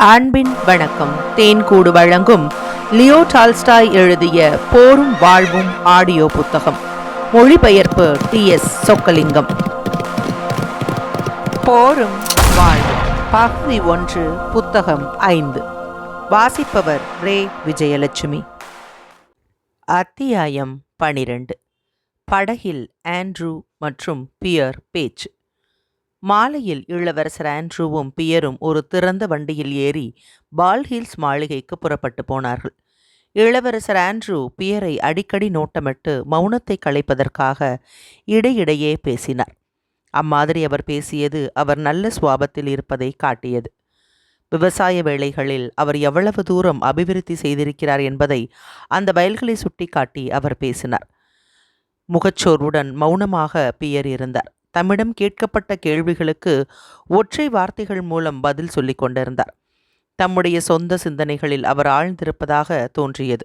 அன்பின் வணக்கம். தேன்கூடு வழங்கும் லியோ டால்ஸ்டாய் எழுதிய போரும் வாழ்வும் ஆடியோ புத்தகம். மொழிபெயர்ப்பு TS சொக்கலிங்கம். போரும் வாழ்வும் பகுதி 1, புத்தகம் 5. வாசிப்பவர் ரே விஜயலட்சுமி. அத்தியாயம் 12. படகில் ஆண்ட்ரூ மற்றும் பியர் பேச்சு. மாலையில் இளவரசர் ஆண்ட்ரூவும் பியரும் ஒரு திறந்த வண்டியில் ஏறி பால்ஹில்ஸ் மாளிகைக்கு புறப்பட்டு போனார்கள். இளவரசர் ஆண்ட்ரூ பியரை அடிக்கடி நோட்டமிட்டு மௌனத்தை களைப்பதற்காக இடையிடையே பேசினார். அம்மாதிரி அவர் பேசியது அவர் நல்ல சுவாபத்தில் இருப்பதை காட்டியது. விவசாய வேலைகளில் அவர் எவ்வளவு தூரம் அபிவிருத்தி செய்திருக்கிறார் என்பதை அந்த வயல்களை சுட்டி காட்டி அவர் பேசினார். முகச்சோர்வுடன் மௌனமாக பியர் இருந்தார். தம்மிடம் கேட்கப்பட்ட கேள்விகளுக்கு ஒற்றை வார்த்தைகள் மூலம் பதில் சொல்லிக் கொண்டிருந்தார். தம்முடைய சொந்த சிந்தனைகளில் அவர் ஆழ்ந்திருப்பதாக தோன்றியது.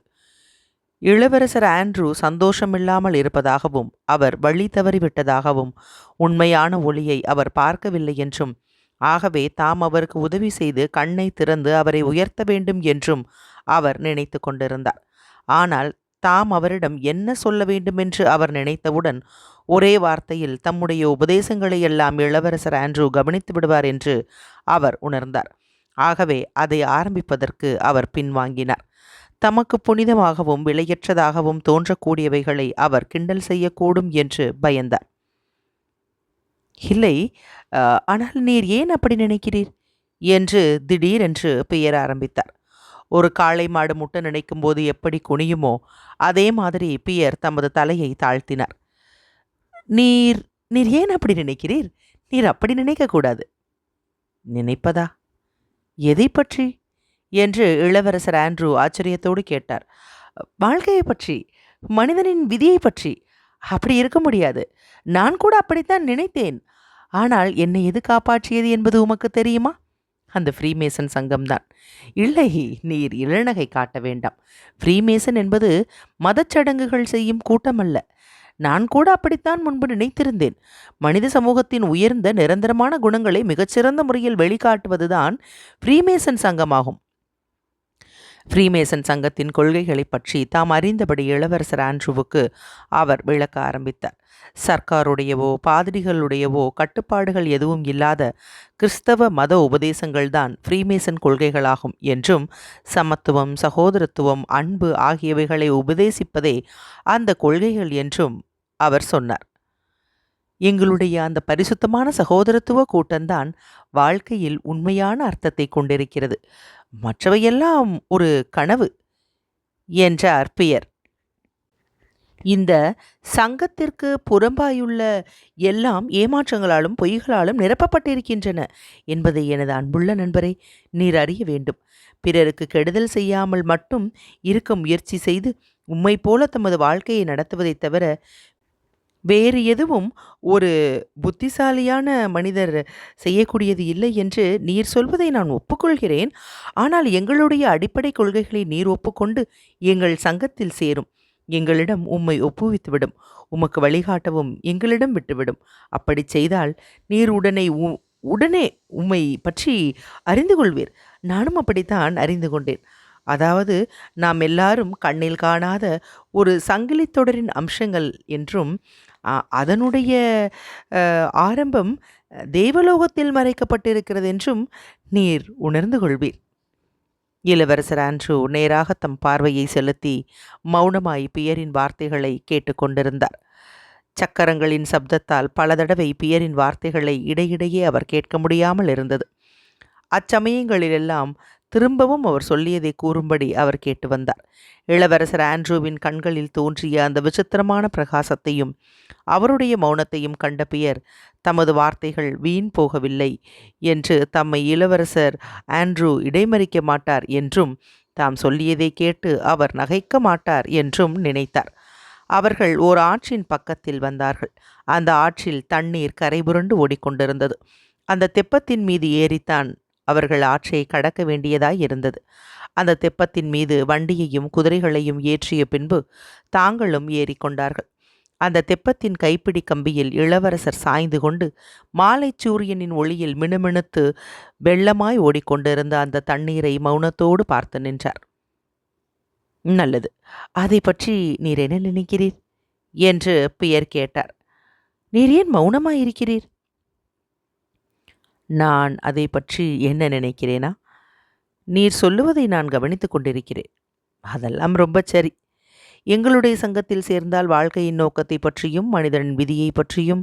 இளவரசர் ஆண்ட்ரூ சந்தோஷமில்லாமல் இருப்பதாகவும் அவர் வழி தவறிவிட்டதாகவும் உண்மையான ஒளியை அவர் பார்க்கவில்லை என்றும் ஆகவே தாம் அவருக்கு உதவி செய்து கண்ணை திறந்து அவரை உயர்த்த வேண்டும் என்றும் அவர் நினைத்து கொண்டிருந்தார். ஆனால் தாம் அவரிடம் என்ன சொல்ல வேண்டுமென்று அவர் நினைத்தவுடன் ஒரே வார்த்தையில் தம்முடைய உபதேசங்களை எல்லாம் இளவரசர் ஆண்ட்ரூ கவனித்து விடுவார் என்று அவர் உணர்ந்தார். ஆகவே அதை ஆரம்பிப்பதற்கு அவர் பின்வாங்கினார். தமக்கு புனிதமாகவும் விலையற்றதாகவும் தோன்றக்கூடியவைகளை அவர் கிண்டல் செய்யக்கூடும் என்று பயந்தார். இல்லை, ஆனால் நீர் ஏன் அப்படி நினைக்கிறீர் என்று திடீரென்று பெயர ஆரம்பித்தார். ஒரு காளை மாடு முட்ட நினைக்கும் போது எப்படி குனியுமோ அதே மாதிரி பியர் தமது தலையை தாழ்த்தினார். நீர் நீர் ஏன் அப்படி நினைக்கிறீர்? நீர் அப்படி நினைக்கக்கூடாது. நினைப்பதா? எதை பற்றி என்று இளவரசர் ஆண்ட்ரூ ஆச்சரியத்தோடு கேட்டார். வாழ்க்கையை பற்றி, மனிதனின் விதியை பற்றி. அப்படி இருக்க முடியாது. நான் கூட அப்படித்தான் நினைத்தேன். ஆனால் என்னை எது காப்பாற்றியது என்பது உமக்கு தெரியுமா? அந்த ஃப்ரீமேசன் சங்கம்தான். இல்லை, நீர் இளநகை காட்ட வேண்டாம். ஃப்ரீமேசன் என்பது மதச்சடங்குகள் செய்யும் கூட்டமல்ல. நான் கூட அப்படித்தான் முன்பு நினைத்திருந்தேன். மனித சமூகத்தின் உயர்ந்த நிரந்தரமான குணங்களை மிகச்சிறந்த முறையில் வெளிக்காட்டுவதுதான் ஃப்ரீமேசன் சங்கமாகும். ஃப்ரீமேசன் சங்கத்தின் கொள்கைகளை பற்றி தாம் அறிந்தபடி இளவரசர் ஆண்ட்ரூவுக்கு அவர் விளக்க ஆரம்பித்தார். சர்க்காருடையவோ பாதிரிகளுடையவோ கட்டுப்பாடுகள் எதுவும் இல்லாத கிறிஸ்தவ மத உபதேசங்கள்தான் ஃப்ரீமேசன் கொள்கைகளாகும் என்றும் சமத்துவம், சகோதரத்துவம், அன்பு ஆகியவைகளை உபதேசிப்பதே அந்த கொள்கைகள் என்றும் அவர் சொன்னார். எங்களுடைய அந்த பரிசுத்தமான சகோதரத்துவ கூட்டம்தான் வாழ்க்கையில் உண்மையான அர்த்தத்தை கொண்டிருக்கிறது. மற்றவையெல்லாம் ஒரு கனவு என்றார் பியர். இந்த சங்கத்திற்கு புறம்பாயுள்ள எல்லாம் ஏமாற்றங்களாலும் பொய்களாலும் நிரப்பப்பட்டிருக்கின்றன என்பதை எனது அன்புள்ள நண்பரை நீர் அறிய வேண்டும். பிறருக்கு கெடுதல் செய்யாமல் மட்டும் இருக்க முயற்சி செய்து உம்மை போல தமது வாழ்க்கையை நடத்துவதைத் தவிர வேறு எதுவும் ஒரு புத்திசாலியான மனிதர் செய்யக்கூடியது இல்லை என்று நீர் சொல்வதை நான் ஒப்புக்கொள்கிறேன். ஆனால் எங்களுடைய அடிப்படை கொள்கைகளை நீர் ஒப்புக்கொண்டு எங்கள் சங்கத்தில் சேரும். எங்களிடம் உம்மை ஒப்புவித்துவிடும். உமக்கு வழிகாட்டவும் எங்களிடம் விட்டுவிடும். அப்படி செய்தால் நீர் உடனே உம்மை பற்றி அறிந்து கொள்வீர். நானும் அப்படித்தான் அறிந்து கொண்டேன். அதாவது நாம் எல்லாரும் கண்ணில் காணாத ஒரு சங்கிலி தொடரின் அம்சங்கள் என்றும் அதனுடைய ஆரம்பம் தேவலோகத்தில் மறைக்கப்பட்டிருக்கிறது என்றும் நீர் உணர்ந்து கொள்வீர். இளவரசர் ஆண்ட்ரூ நேராக தம் பார்வையை செலுத்தி மௌனமாய் பியரின் வார்த்தைகளை கேட்டுக்கொண்டிருந்தார். சக்கரங்களின் சப்தத்தால் பல தடவை பியரின் வார்த்தைகளை இடையிடையே அவர் கேட்க முடியாமல் இருந்தது. அச்சமயங்களிலெல்லாம் திரும்பவும் அவர் சொல்லியதை கூறும்படி அவர் கேட்டு வந்தார். இளவரசர் ஆண்ட்ரூவின் கண்களில் தோன்றிய அந்த விசித்திரமான பிரகாசத்தையும் அவருடைய மௌனத்தையும் கண்ட பியர் தமது வார்த்தைகள் வீண் போகவில்லை என்று தம்மை இளவரசர் ஆண்ட்ரூ இடைமறிக்க மாட்டார் என்றும் தாம் சொல்லியதை கேட்டு அவர் நகைக்க மாட்டார் என்றும் நினைத்தார். அவர்கள் ஓர் ஆற்றின் பக்கத்தில் வந்தார்கள். அந்த ஆற்றில் தண்ணீர் கரைபுரண்டு ஓடிக்கொண்டிருந்தது. அந்த தெப்பத்தின் மீது ஏறித்தான் அவர்கள் ஆற்றை கடக்க வேண்டியதாய் இருந்தது. அந்த தெப்பத்தின் மீது வண்டியையும் குதிரைகளையும் ஏற்றிய பின்பு தாங்களும் ஏறிக்கொண்டார்கள். அந்த தெப்பத்தின் கைப்பிடி கம்பியில் இளவரசர் சாய்ந்து கொண்டு மாலை சூரியனின் ஒளியில் மினுமினுத்து வெள்ளமாய் ஓடிக்கொண்டிருந்த அந்த தண்ணீரை மௌனத்தோடு பார்த்து நின்றார். நல்லது, அதை பற்றி நீர் என்ன நினைக்கிறீர் என்று பியர் கேட்டார். நீர் ஏன் மௌனமாயிருக்கிறீர்? நான் அதை பற்றி என்ன நினைக்கிறேனா? நீர் சொல்லுவதை நான் கவனித்துக் கொண்டிருக்கிறேன். அதெல்லாம் ரொம்ப சரி. எங்களுடைய சங்கத்தில் சேர்ந்தால் வாழ்க்கையின் நோக்கத்தை பற்றியும் மனிதனின் விதியை பற்றியும்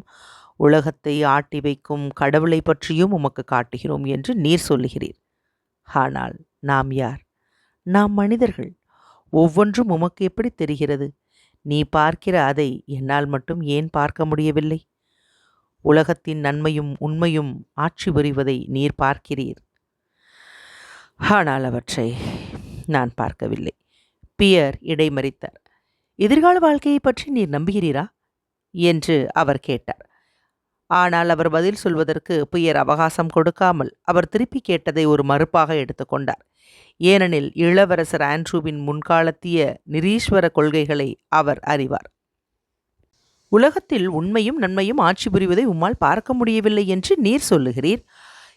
உலகத்தை ஆட்டி வைக்கும் கடவுளை பற்றியும் உமக்கு காட்டுகிறோம் என்று நீர் சொல்லுகிறீர். ஆனால் நாம் யார்? நாம் மனிதர்கள். ஒவ்வொன்றும் உமக்கு எப்படி தெரிகிறது? நீ பார்க்கிற அதை என்னால் மட்டும் ஏன் பார்க்க முடியவில்லை? உலகத்தின் நன்மையும் உண்மையும் ஆட்சி புரிவதை நீர் பார்க்கிறீர். ஆனால் அவற்றை நான் பார்க்கவில்லை. பியர் இடைமறித்தார். எதிர்கால வாழ்க்கையை பற்றி நீர் நம்புகிறீரா என்று அவர் கேட்டார். ஆனால் அவர் பதில் சொல்வதற்கு பியர் அவகாசம் கொடுக்காமல் அவர் திருப்பி கேட்டதை ஒரு மறுப்பாக எடுத்துக்கொண்டார். ஏனெனில் இளவரசர் ஆண்ட்ரூவின் முன்காலத்திய நிரீஸ்வர கொள்கைகளை அவர் அறிவார். உலகத்தில் உண்மையும் நன்மையும் ஆட்சி புரிவதை உம்மால் பார்க்க முடியவில்லை என்று நீர் சொல்லுகிறீர்.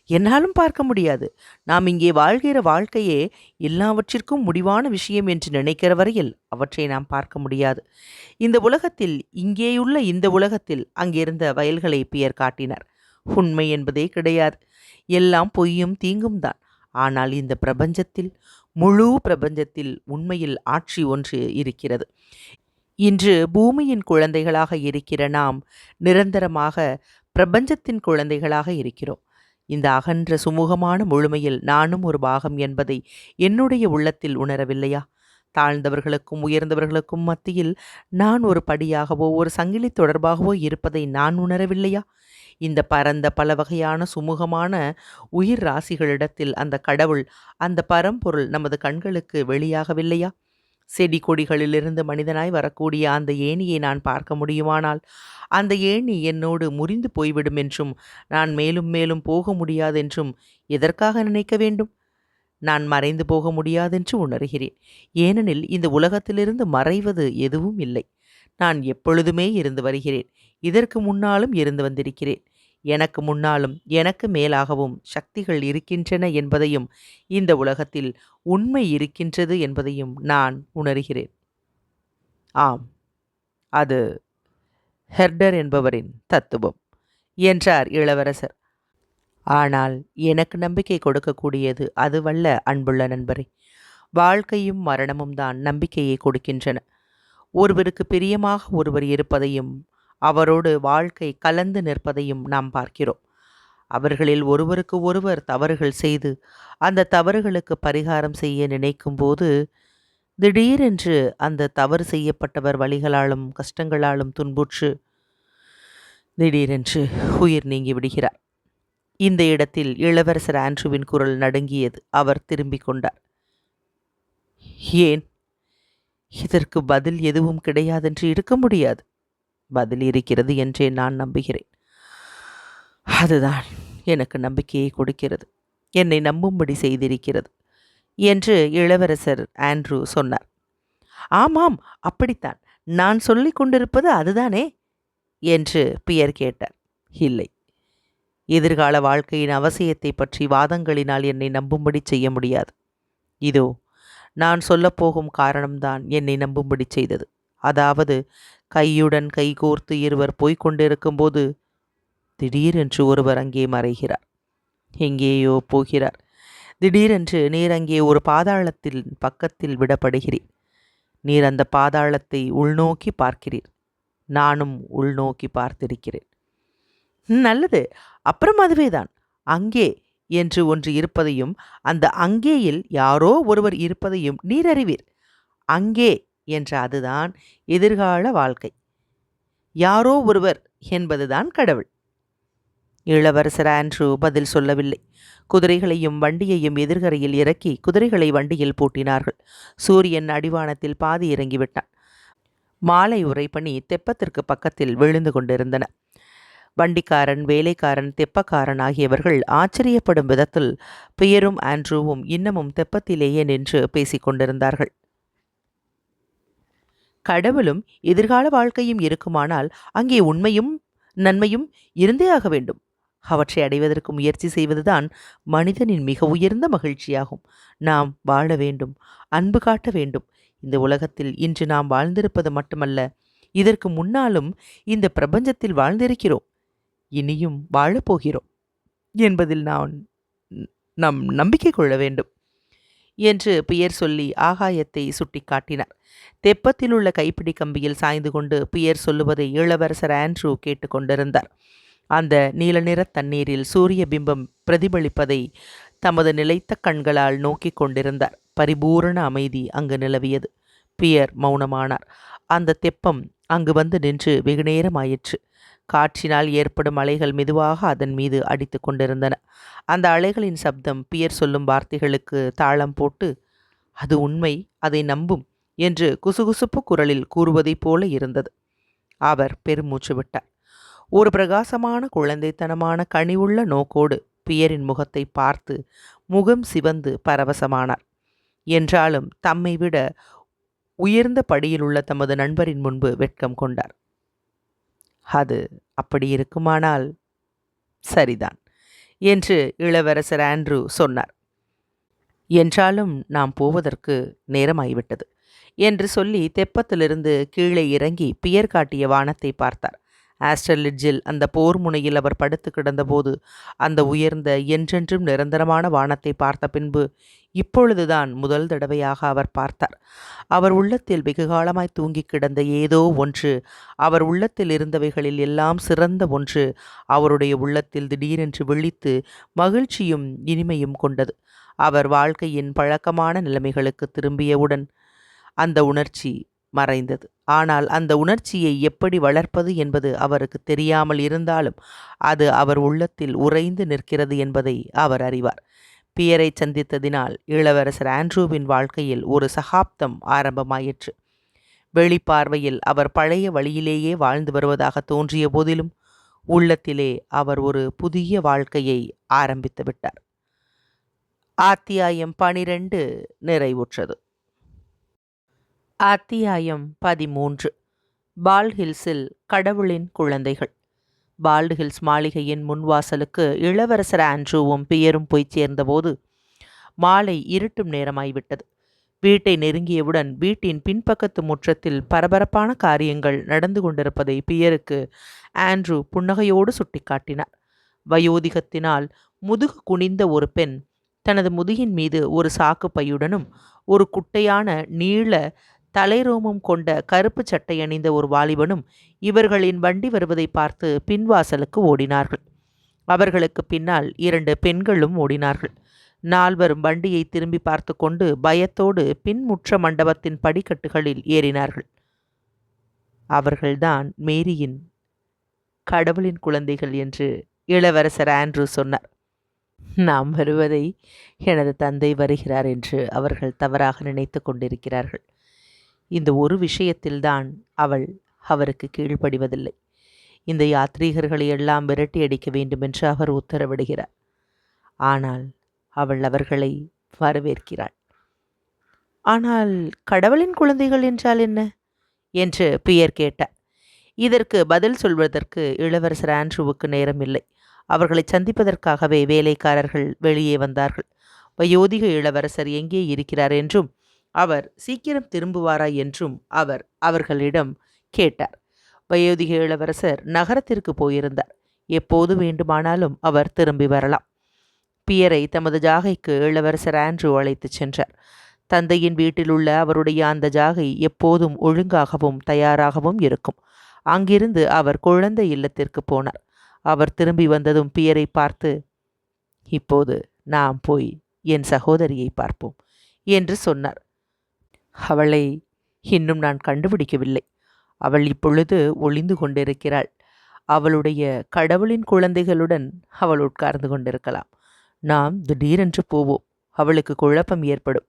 என்னாலும் பார்க்க முடியாது. நாம் இங்கே வாழ்கிற வாழ்க்கையே எல்லாவற்றிற்கும் முடிவான விஷயம் என்று நினைக்கிற வரையில் அவற்றை நாம் பார்க்க முடியாது. இந்த உலகத்தில், இங்கேயுள்ள இந்த உலகத்தில் அங்கிருந்த வயல்களை பியர் காட்டினார். உண்மை என்பதே கிடையாது. எல்லாம் பொய்யும் தீங்கும் தான். ஆனால் இந்த பிரபஞ்சத்தில், முழு பிரபஞ்சத்தில் உண்மையில் ஆட்சி ஒன்று இருக்கிறது. இன்று பூமியின் குழந்தைகளாக இருக்கிற நாம் நிரந்தரமாக பிரபஞ்சத்தின் குழந்தைகளாக இருக்கிறோம். இந்த அகன்ற சுமூகமான முழுமையில் நானும் ஒரு பாகம் என்பதை என்னுடைய உள்ளத்தில் உணரவில்லையா? தாழ்ந்தவர்களுக்கும் உயர்ந்தவர்களுக்கும் மத்தியில் நான் ஒரு படியாகவோ ஒரு சங்கிலி தொடர்பாகவோ இருப்பதை நான் உணரவில்லையா? இந்த பரந்த பல வகையான சுமூகமான உயிர் ராசிகளிடத்தில் அந்த கடவுள், அந்த பரம்பொருள் நமது கண்களுக்கு வெளியாகவில்லையா? செடி கொடிகளிலிருந்து மனிதனாய் வரக்கூடிய அந்த ஏணியை நான் பார்க்க முடியுமானால் அந்த ஏணி என்னோடு முறிந்து போய்விடும் என்றும் நான் மேலும் மேலும் போக முடியாதென்றும் எதற்காக நினைக்க வேண்டும்? நான் மறைந்து போக முடியாதென்று உணர்கிறேன். ஏனெனில் இந்த உலகத்திலிருந்து மறைவது எதுவும் இல்லை. நான் எப்பொழுதுமே இருந்து வருகிறேன். இதற்கு முன்னாலும் இருந்து வந்திருக்கிறேன். எனக்கு முன்னாலும் எனக்கு மேலாகவும் சக்திகள் இருக்கின்றன என்பதையும், இந்த உலகத்தில் உண்மை இருக்கின்றது என்பதையும் நான் உணர்கிறேன். ஆம், அது ஹெர்டர் என்பவரின் தத்துவம் என்றார் இளவரசர். ஆனால் எனக்கு நம்பிக்கை கொடுக்கக்கூடியது அதுவல்ல அன்புள்ள நண்பரே. வாழ்க்கையும் மரணமும் தான் நம்பிக்கையை கொடுக்கின்றன. ஒருவருக்கு பிரியமாக ஒருவர் இருப்பதையும் அவரோடு வாழ்க்கை கலந்து நிற்பதையும் நாம் பார்க்கிறோம். அவர்களில் ஒருவருக்கு ஒருவர் தவறுகள் செய்து அந்த தவறுகளுக்கு பரிகாரம் செய்ய நினைக்கும் போது திடீரென்று அந்த தவறு செய்யப்பட்டவர் வலிகளாலும் கஷ்டங்களாலும் துன்புற்று திடீரென்று உயிர் நீங்கி விடுகிறார். இந்த இடத்தில் இளவரசர் ஆண்ட்ரூவின் குரல் நடுங்கியது. அவர் திரும்பிக் கொண்டார். ஏன்? இதற்கு பதில் எதுவும் கிடையாதென்று இருக்க முடியாது. பதில் இருக்கிறது என்றே நான் நம்புகிறேன். அதுதான் எனக்கு நம்பிக்கையை கொடுக்கிறது, என்னை நம்பும்படி செய்திருக்கிறது என்று இளவரசர் ஆண்ட்ரூ சொன்னார். ஆமாம், அப்படித்தான். நான் சொல்லிக் கொண்டிருப்பது அதுதானே என்று பியர் கேட்டார். இல்லை, எதிர்கால வாழ்க்கையின் அவசியத்தை பற்றி வாதங்களினால் என்னை நம்பும்படி செய்ய முடியாது. இதோ நான் சொல்லப்போகும் காரணம்தான் என்னை நம்பும்படி செய்தது. அதாவது, கையுடன் கைகோர்த்து இருவர் போய்கொண்டிருக்கும்போது திடீரென்று ஒருவர் அங்கே மறைகிறார். எங்கேயோ போகிறார். திடீரென்று நீர் அங்கே ஒரு பாதாளத்தின் பக்கத்தில் விடப்படுகிறீர். நீர் அந்த பாதாளத்தை உள்நோக்கி பார்க்கிறீர். நானும் உள்நோக்கி பார்த்திருக்கிறேன். நல்லது, அப்புறம் அதுவேதான். அங்கே என்று ஒன்று இருப்பதையும் அந்த அங்கேயில் யாரோ ஒருவர் இருப்பதையும் நீர் அறிவீர். அங்கே என்ற அதுதான் எதிர்கால வாழ்க்கை. யாரோ ஒருவர் என்பதுதான் கடவுள். இளவரசர் ஆண்ட்ரூ பதில் சொல்லவில்லை. குதிரைகளையும் வண்டியையும் எதிர்கரையில் இறக்கி குதிரைகளை வண்டியில் பூட்டினார்கள். சூரியன் அடிவானத்தில் பாதி இறங்கிவிட்டான். மாலை உறைபனி தெப்பத்திற்கு பக்கத்தில் விழுந்து கொண்டிருந்தன. வண்டிக்காரன், வேலைக்காரன், தெப்பக்காரன் ஆகியவர்கள் ஆச்சரியப்படும் விதத்தில் பியரும் ஆண்ட்ரூவும் இன்னமும் தெப்பத்திலேயே நின்று பேசிக்கொண்டிருந்தார்கள். கடவுளும் எதிர்கால வாழ்க்கையும் இருக்குமானால் அங்கே உண்மையும் நன்மையும் இருந்தே ஆக வேண்டும். அவற்றை அடைவதற்கு முயற்சி செய்வதுதான் மனிதனின் மிக உயர்ந்த மகிழ்ச்சியாகும். நாம் வாழ வேண்டும், அன்பு காட்ட வேண்டும். இந்த உலகத்தில் இன்று நாம் வாழ்ந்திருப்பது மட்டுமல்ல, இதற்கு முன்னாலும் இந்த பிரபஞ்சத்தில் வாழ்ந்திருக்கிறோம், இனியும் வாழப்போகிறோம் என்பதில் நாம் நம்பிக்கை கொள்ள வேண்டும் என்று பியர் சொல்லி ஆகாயத்தை சுட்டி காட்டினார். தெப்பத்தில் உள்ள கைப்பிடி கம்பியில் சாய்ந்து கொண்டு பியர் சொல்லுவதை இளவரசர் ஆண்ட்ரூ கேட்டுக்கொண்டிருந்தார். அந்த நீல நிற தண்ணீரில் சூரிய பிம்பம் பிரதிபலிப்பதை தமது நிலைத்த கண்களால் நோக்கி கொண்டிருந்தார். பரிபூரண அமைதி அங்கு நிலவியது. பியர் மௌனமானார். அந்த தெப்பம் அங்கு வந்து நின்று வெகுநேரமாயிற்று. காற்றினால் ஏற்படும் அலைகள் மெதுவாக அதன் மீது அடித்து கொண்டிருந்தன. அந்த அலைகளின் சப்தம் பியர் சொல்லும் வார்த்தைகளுக்கு தாளம் போட்டு, அது உண்மை, அதை நம்பும் என்று குசுகுசுப்பு குரலில் கூறுவதைப் போல இருந்தது. அவர் பெருமூச்சு விட்டார். ஒரு பிரகாசமான குழந்தைத்தனமான கனிவுள்ள நோக்கோடு பியரின் முகத்தை பார்த்து முகம் சிவந்து பரவசமானார். என்றாலும் தம்மை விட உயர்ந்த படியிலுள்ள தமது நண்பரின் முன்பு வெட்கம் கொண்டார். அது அப்படி இருக்குமானால் சரிதான் என்று இளவரசர் ஆண்ட்ரூ சொன்னார். என்றாலும் நாம் போவதற்கு நேரமாகிவிட்டது என்று சொல்லி தெப்பத்திலிருந்து கீழே இறங்கி பியர் காட்டிய வானத்தை பார்த்தார். ஆஸ்டர்லிட்ஜில் அந்த போர் முனையில் அவர் படுத்து கிடந்தபோது அந்த உயர்ந்த என்றென்றும் நிரந்தரமான வானத்தை பார்த்த பின்பு இப்பொழுதுதான் முதல் தடவையாக அவர் பார்த்தார். அவர் உள்ளத்தில் வெகுகாலமாய் தூங்கி கிடந்த ஏதோ ஒன்று, அவர் உள்ளத்தில் இருந்தவைகளில் எல்லாம் சிறந்த ஒன்று அவருடைய உள்ளத்தில் திடீரென்று விழித்து மகிழ்ச்சியும் இனிமையும் கொண்டது. அவர் வாழ்க்கையின் பழக்கமான நிலைமைகளுக்கு திரும்பியவுடன் அந்த உணர்ச்சி மறைந்தது. ஆனால் அந்த உணர்ச்சியை எப்படி வளர்ப்பது என்பது அவருக்கு தெரியாமல் இருந்தாலும் அது அவர் உள்ளத்தில் உறைந்து நிற்கிறது என்பதை அவர் அறிவார். பியரை சந்தித்ததினால் இளவரசர் ஆண்ட்ரூவின் வாழ்க்கையில் ஒரு சகாப்தம் ஆரம்பமாயிற்று. வெளிப்பார்வையில் அவர் பழைய வழியிலேயே வாழ்ந்து வருவதாக தோன்றிய போதிலும் உள்ளத்திலே அவர் ஒரு புதிய வாழ்க்கையை ஆரம்பித்து விட்டார். அத்தியாயம் 12 நிறைவுற்றது. அத்தியாயம் 13. பால்ஹில்ஸில் கடவுளின் குழந்தைகள். பால்ட்ஹில்ஸ் மாளிகையின் முன்வாசலுக்கு இளவரசர் ஆண்ட்ரூவும் பியரும் போய் சேர்ந்தபோது மாலை இருட்டும் நேரமாய்விட்டது. வீட்டை நெருங்கியவுடன் வீட்டின் பின்பக்கத்து முற்றத்தில் பரபரப்பான காரியங்கள் நடந்து கொண்டிருப்பதை பியருக்கு ஆண்ட்ரூ புன்னகையோடு சுட்டிக்காட்டினார். வயோதிகத்தினால் முதுகு குனிந்த ஒரு பெண் தனது முதுகின் மீது ஒரு சாக்கு பையுடனும் ஒரு குட்டையான நீள தலைரோமம் கொண்ட கருப்பு சட்டை அணிந்த ஒரு வாலிபனும் இவர்களின் வண்டி வருவதை பார்த்து பின்வாசலுக்கு ஓடினார்கள். அவர்களுக்கு பின்னால் 2 பெண்களும் ஓடினார்கள். நால்வரும் வண்டியை திரும்பி பார்த்து கொண்டு பயத்தோடு பின்முற்ற மண்டபத்தின் படிக்கட்டுகளில் ஏறினார்கள். அவர்கள்தான் மேரியின் கடவுளின் குழந்தைகள் என்று இளவரசர் ஆண்ட்ரூ சொன்னார். நாம் வருவதை எனது தந்தை வருகிறார் என்று அவர்கள் தவறாக நினைத்து கொண்டிருக்கிறார்கள். இந்த ஒரு விஷயத்தில்தான் அவள் அவருக்கு கீழ்ப்படிவதில்லை. இந்த யாத்ரீகர்களை எல்லாம் விரட்டி அடிக்க வேண்டும் என்று அவர் உத்தரவிடுகிறார். ஆனால் அவள் அவர்களை வரவேற்கிறாள். ஆனால் கடவுளின் குழந்தைகள் என்றால் என்ன என்று பியர் கேட்டார். இதற்கு பதில் சொல்வதற்கு இளவரசர் ஆண்ட்ரூவுக்கு நேரம் இல்லை. அவர்களை சந்திப்பதற்காகவே வேலைக்காரர்கள் வெளியே வந்தார்கள். வயோதிக இளவரசர் எங்கே இருக்கிறார் என்றும் அவர் சீக்கிரம் திரும்புவாரா என்றும் அவர் அவர்களிடம் கேட்டார். வயோதிக இளவரசர் நகரத்திற்கு போயிருந்தார். எப்போது வேண்டுமானாலும் அவர் திரும்பி வரலாம். பியரை தமது ஜாகைக்கு இளவரசர் ஆண்ட்ரூ அழைத்துச் சென்றார். தந்தையின் வீட்டிலுள்ள அவருடைய அந்த ஜாகை எப்போதும் ஒழுங்காகவும் தயாராகவும் இருக்கும். அங்கிருந்து அவர் குழந்தை இல்லத்திற்கு போனார். அவர் திரும்பி வந்ததும் பியரை பார்த்து, இப்போது நாம் போய் என் சகோதரியை பார்ப்போம் என்று சொன்னார். அவளை இன்னும் நான் கண்டுபிடிக்கவில்லை. அவள் இப்பொழுது ஒளிந்து கொண்டிருக்கிறாள். அவளுடைய கடவுளின் குழந்தைகளுடன் அவள் உட்கார்ந்து கொண்டிருக்கலாம். நாம் திடீரென்று போவோம். அவளுக்கு குழப்பம் ஏற்படும்.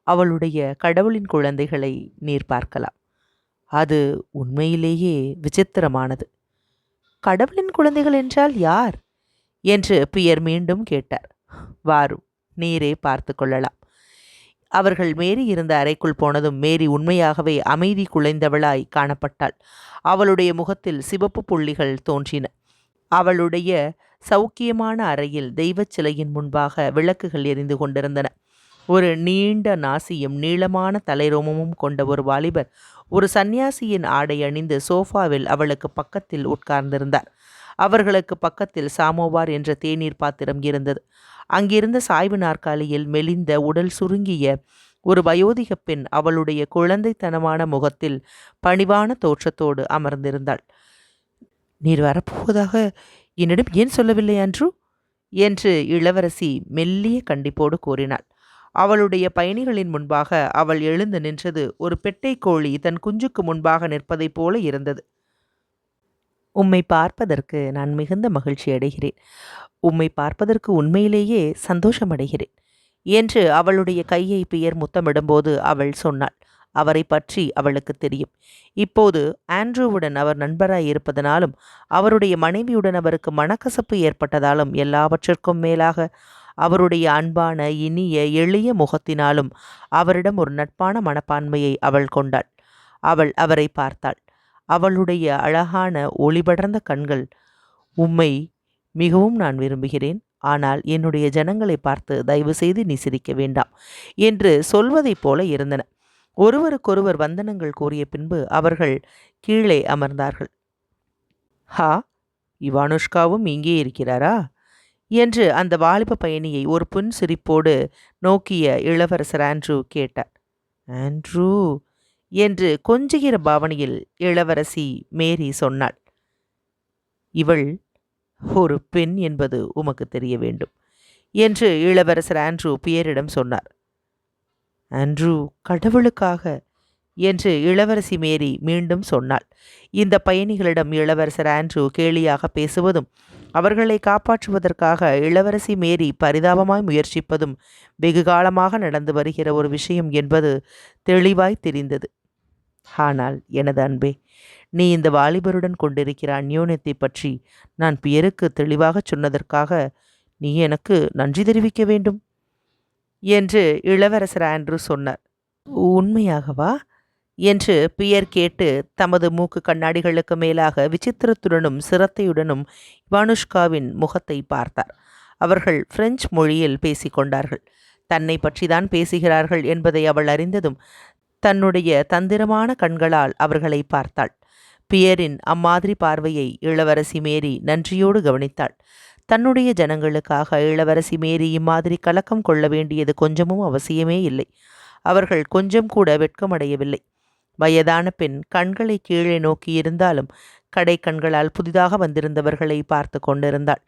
அவளுடைய கடவுளின் குழந்தைகளை நீர் பார்க்கலாம். அது உண்மையிலேயே விசித்திரமானது. கடவுளின் குழந்தைகள் என்றால் யார் என்று பியர் மீண்டும் கேட்டார். வாரும், நீரே பார்த்து கொள்ளலாம். அவர்கள் மேரி இருந்த அறைக்குள் போனதும் மேரி உண்மையாகவே அமைதி குலைந்தவளாய் காணப்பட்டாள். அவளுடைய முகத்தில் சிவப்பு புள்ளிகள் தோன்றின. அவளுடைய சௌக்கியமான அறையில் தெய்வச் சிலையின் முன்பாக விளக்குகள் எரிந்து கொண்டிருந்தன. ஒரு நீண்ட நாசியும் நீளமான தலைரோமமும் கொண்ட ஒரு வாலிபர் ஒரு சந்நியாசியின் ஆடை அணிந்து சோஃபாவில் அவளுக்கு பக்கத்தில் உட்கார்ந்திருந்தார். அவர்களுக்கு பக்கத்தில் சாமோவார் என்ற தேநீர் பாத்திரம் இருந்தது. அங்கிருந்த சாய்வு நாற்காலியில் மெலிந்த உடல் சுருங்கிய ஒரு வயோதிக பெண் அவளுடைய குழந்தைத்தனமான முகத்தில் பணிவான தோற்றத்தோடு அமர்ந்திருந்தாள். நீர் வரப்போவதாக என்னிடம் ஏன் சொல்லவில்லை அன்று என்று இளவரசி மெல்லிய கண்டிப்போடு கூறினாள். அவளுடைய பயணிகளின் முன்பாக அவள் எழுந்து நின்றது ஒரு பெட்டை கோழி தன் குஞ்சுக்கு முன்பாக நிற்பதைப் போல இருந்தது. உம்மை பார்ப்பதற்கு நான் மிகுந்த மகிழ்ச்சி அடைகிறேன். உம்மை பார்ப்பதற்கு உண்மையிலேயே சந்தோஷமடைகிறேன் என்று அவளுடைய கையை பியர் முத்தமிடும்போது அவள் சொன்னாள். அவரை பற்றி அவளுக்கு தெரியும். இப்போது ஆண்ட்ரூவுடன் அவர் நண்பராய் இருப்பதனாலும் அவருடைய மனைவியுடன் அவருக்கு மனக்கசப்பு ஏற்பட்டதாலும் எல்லாவற்றிற்கும் மேலாக அவருடைய அன்பான இனிய எளிய முகத்தினாலும் அவரிடம் ஒரு நட்பான மனப்பான்மையை அவள் கொண்டாள். அவள் அவரை பார்த்தாள். அவளுடைய அழகான ஒளிபடர்ந்த கண்கள், உம்மை மிகவும் நான் விரும்புகிறேன், ஆனால் என்னுடைய ஜனங்களை பார்த்து தயவு செய்து நீ சிரிக்க வேண்டாம் என்று சொல்வதைப் போல இருந்தன. ஒருவருக்கொருவர் வந்தனங்கள் கூறிய பின்பு அவர்கள் கீழே அமர்ந்தார்கள். ஹா, இவானுஷ்காவும் இங்கே இருக்கிறாரா என்று அந்த வாலிப பயணியை ஒரு புன் சிரிப்போடு நோக்கிய இளவரசர் ஆண்ட்ரூ கேட்டார். ஆண்ட்ரூ என்று கொஞ்சுகிற பாவனையில் இளவரசி மேரி சொன்னாள். இவள் ஒரு பெண் என்பது உமக்கு தெரிய வேண்டும் என்று இளவரசர் ஆண்ட்ரூ பியரிடம் சொன்னார். ஆண்ட்ரூ, கடவுளுக்காக என்று இளவரசி மேரி மீண்டும் சொன்னாள். இந்த பயணிகளிடம் இளவரசர் ஆண்ட்ரூ கேலியாக பேசுவதும் அவர்களை காப்பாற்றுவதற்காக இளவரசி மேரி பரிதாபமாய் முயற்சிப்பதும் வெகுகாலமாக நடந்து வருகிற ஒரு விஷயம் என்பது தெளிவாய் தெரிந்தது. ஆனால் எனது அன்பே, நீ இந்த வாலிபருடன் கொண்டிருக்கிற அந்யோன்யத்தை பற்றி நான் பியருக்கு தெளிவாகச் சொன்னதற்காக நீ எனக்கு நன்றி தெரிவிக்க வேண்டும் என்று இளவரசர் ஆண்ட்ரூ சொன்னார். உண்மையாகவா என்று பியர் கேட்டு தமது மூக்கு கண்ணாடிகளுக்கு மேலாக விசித்திரத்துடனும் சிரத்தையுடனும் இவானுஷ்காவின் முகத்தை பார்த்தார். அவர்கள் பிரெஞ்சு மொழியில் பேசிக்கொண்டார்கள். தன்னை பற்றிதான் பேசுகிறார்கள் என்பதை அவள் அறிந்ததும் தன்னுடைய தந்திரமான கண்களால் அவர்களை பார்த்தாள். பியரின் அம்மாதிரி பார்வையை இளவரசி மேரி நன்றியோடு கவனித்தாள். தன்னுடைய ஜனங்களுக்காக இளவரசி மேரி இம்மாதிரி கலக்கம் கொள்ள வேண்டியது கொஞ்சமும் அவசியமே இல்லை. அவர்கள் கொஞ்சம் கூட வெட்கமடையவில்லை. வயதான பெண் கண்களை கீழே நோக்கி இருந்தாலும் கடை கண்களால் புதிதாக வந்திருந்தவர்களை பார்த்து கொண்டிருந்தாள்.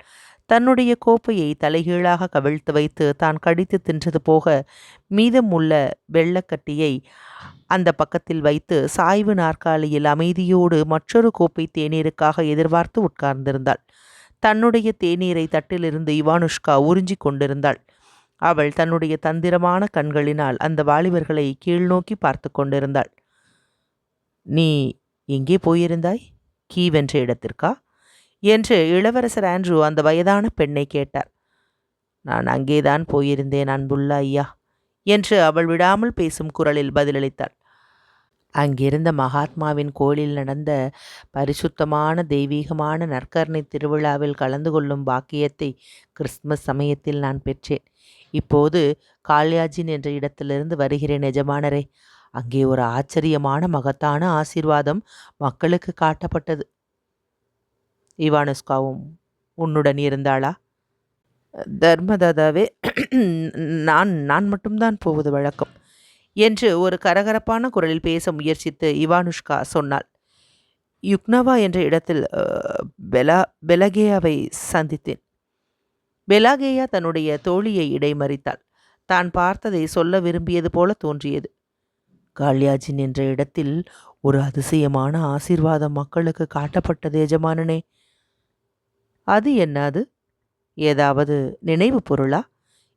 தன்னுடைய கோப்பையை தலைகீழாக கவிழ்த்து வைத்து தான் கடித்து தின்றது போக மீதம் உள்ள வெள்ளக்கட்டியை அந்த பக்கத்தில் வைத்து சாய்வு நாற்காலியில் அமைதியோடு மற்றொரு கோப்பை தேநீருக்காக எதிர்பார்த்து உட்கார்ந்திருந்தாள். தன்னுடைய தேநீரை தட்டிலிருந்து இவானுஷ்கா உறிஞ்சி கொண்டிருந்தாள். அவள் தன்னுடைய தந்திரமான கண்களினால் அந்த வாலிபர்களை கீழ்நோக்கி பார்த்து கொண்டிருந்தாள். நீ எங்கே போயிருந்தாய்? கீவ் என்ற இடத்திற்கா என்று இளவரசர் ஆண்ட்ரூ அந்த வயதான பெண்ணை கேட்டார். நான் அங்கேதான் போயிருந்தேன் அன்புள்ள ஐயா என்று அவள் விடாமல் பேசும் குரலில் பதிலளித்தாள். அங்கிருந்த மகாத்மாவின் கோயிலில் நடந்த பரிசுத்தமான தெய்வீகமான நற்கருணை திருவிழாவில் கலந்து கொள்ளும் பாக்கியத்தை கிறிஸ்துமஸ் சமயத்தில் நான் பெற்றேன். இப்போது கால்யாஜின் என்ற இடத்திலிருந்து வருகிறேன் எஜமானரே. அங்கே ஒரு ஆச்சரியமான மகத்தான ஆசீர்வாதம் மக்களுக்கு காட்டப்பட்டது. இவானுஷ்காவும் உன்னுடன் இருந்தாளா? தர்மதாதாவே, நான் மட்டும்தான் போவது வழக்கம் என்று ஒரு கரகரப்பான குரலில் பேச முயற்சித்து இவானுஷ்கா சொன்னாள். யுக்னவா என்ற இடத்தில் பெலகேயாவை சந்தித்தேன். பெலாகேயா தன்னுடைய தோழியை இடைமறித்தாள். தான் பார்த்ததை சொல்ல விரும்பியது போல தோன்றியது. கால்யாஜின் என்ற இடத்தில் ஒரு அதிசயமான ஆசீர்வாதம் மக்களுக்கு காட்டப்பட்டது எஜமானனே. அது என்ன? அது ஏதாவது நினைவு பொருளா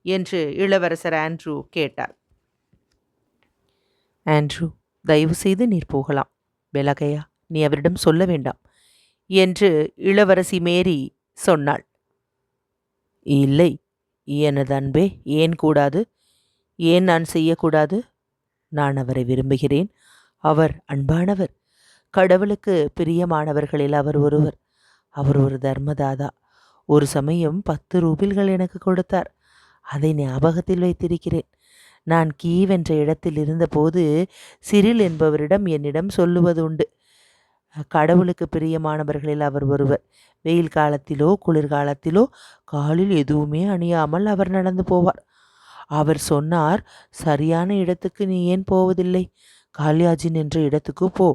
என்று இளவரசர் ஆண்ட்ரூ கேட்டார். ஆண்ட்ரூ, தயவு செய்து நீர் போகலாம். பெலகையா, நீ அவரிடம் சொல்ல வேண்டாம் என்று இளவரசி மேரி சொன்னாள். இல்லை எனது அன்பே, ஏன் கூடாது? ஏன் நான் செய்யக்கூடாது? நான் அவரை விரும்புகிறேன். அவர் அன்பானவர். கடவுளுக்கு பிரியமானவர்களில் அவர் ஒருவர். அவர் ஒரு தர்மதாதா. ஒரு சமயம் 10 ரூபில்கள் எனக்கு கொடுத்தார். அதை ஞாபகத்தில் வைத்திருக்கிறேன். நான் கீவ் என்ற இடத்தில் இருந்தபோது சிரில் என்பவரிடம் என்னிடம் சொல்லுவது உண்டு. கடவுளுக்கு பிரியமானவர்களில் அவர் ஒருவர். வெயில் காலத்திலோ குளிர்காலத்திலோ காலில் எதுவுமே அணியாமல் அவர் நடந்து போவார். அவர் சொன்னார், சரியான இடத்துக்கு நீ ஏன் போவதில்லை? காளியாஜின் என்ற இடத்துக்கு போ.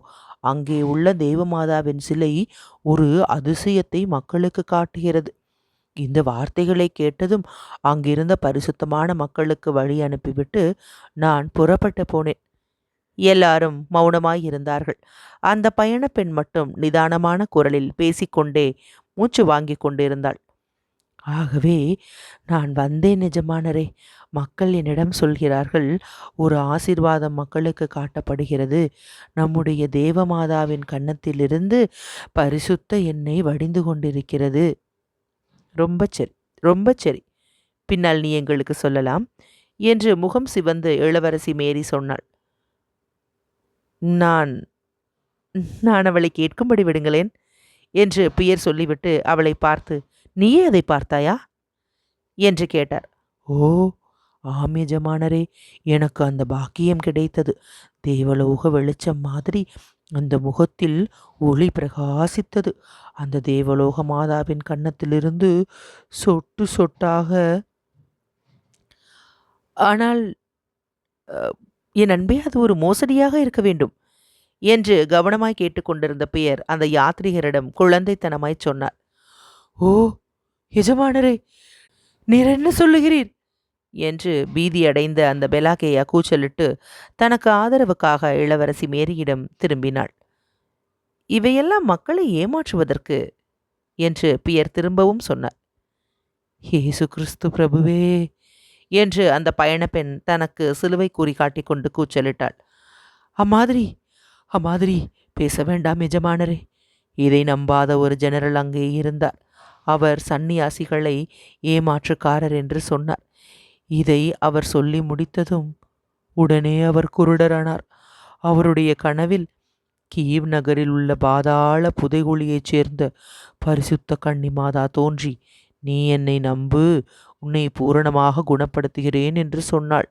அங்கே உள்ள தேவமாதாவின் சிலை ஒரு அதிசயத்தை மக்களுக்கு காட்டுகிறது. இந்த வார்த்தைகளை கேட்டதும் அங்கிருந்த பரிசுத்தமான மக்களுக்கு வழி அனுப்பிவிட்டு நான் புறப்பட்டு போனேன். எல்லாரும் மௌனமாய் இருந்தார்கள். அந்த பயணப்பெண் மட்டும் நிதானமான குரலில் பேசிக்கொண்டே மூச்சு வாங்கி கொண்டிருந்தாள். ஆகவே நான் வந்தேன் எஜமானரே. மக்கள் என்னிடம் சொல்கிறார்கள், ஒரு ஆசீர்வாதம் மக்களுக்கு காட்டப்படுகிறது. நம்முடைய தேவமாதாவின் கன்னத்திலிருந்து பரிசுத்த எண்ணெய் வடிந்து கொண்டிருக்கிறது. ரொம்ப சரி, ரொம்ப சரி. பின்னால் நீ எங்களுக்கு சொல்லலாம் என்று முகம் சிவந்து இளவரசி மேரி சொன்னாள். நான் நான் அவளை கேட்கும்படி விடுங்களேன் என்று பியர் சொல்லிவிட்டு அவளை பார்த்து, நீயே அதை பார்த்தாயா என்று கேட்டார். ஓ ஆம் எஜமானரே, எனக்கு அந்த பாக்கியம் கிடைத்தது. தேவலோக வெளிச்சம் மாதிரி அந்த முகத்தில் ஒளி பிரகாசித்தது. அந்த தேவலோக மாதாவின் கன்னத்திலிருந்து சொட்டு சொட்டாக. ஆனால் என் அன்பே, அது ஒரு மோசடியாக இருக்க வேண்டும் என்று கவனமாய் கேட்டுக்கொண்டிருந்த பெயர் அந்த யாத்ரீகரிடம் குழந்தைத்தனமாய் சொன்னார். ஓ எஜமானரே, நீர் என்ன சொல்லுகிறீர் என்று பீதியடைந்த அந்த பெலாகேயா கூச்சலிட்டு தனக்கு ஆதரவுக்காக இளவரசி மேரியிடம் திரும்பினாள். இவையெல்லாம் மக்களை ஏமாற்றுவதற்கு என்று பியர் திரும்பவும் சொன்னார். இயேசு கிறிஸ்து பிரபுவே என்று அந்த பயணப்பெண் தனக்கு சிலுவை கூறி காட்டிக்கொண்டு கூச்சலிட்டாள். அம்மாதிரி பேச வேண்டாம் எஜமானரே. இதை நம்பாத ஒரு ஜெனரல் அங்கே இருந்தார். அவர் சந்நியாசிகளை ஏமாற்றுக்காரர் என்று சொன்னார். இதை அவர் சொல்லி முடித்ததும் உடனே அவர் குருடரானார். அவருடைய கனவில் கீவ் நகரில் உள்ள பாதாள புதைகுழியைச் சேர்ந்த பரிசுத்த கன்னிமாதா தோன்றி, நீ என்னை நம்பு, உன்னை பூரணமாக குணப்படுத்துகிறேன் என்று சொன்னாள்.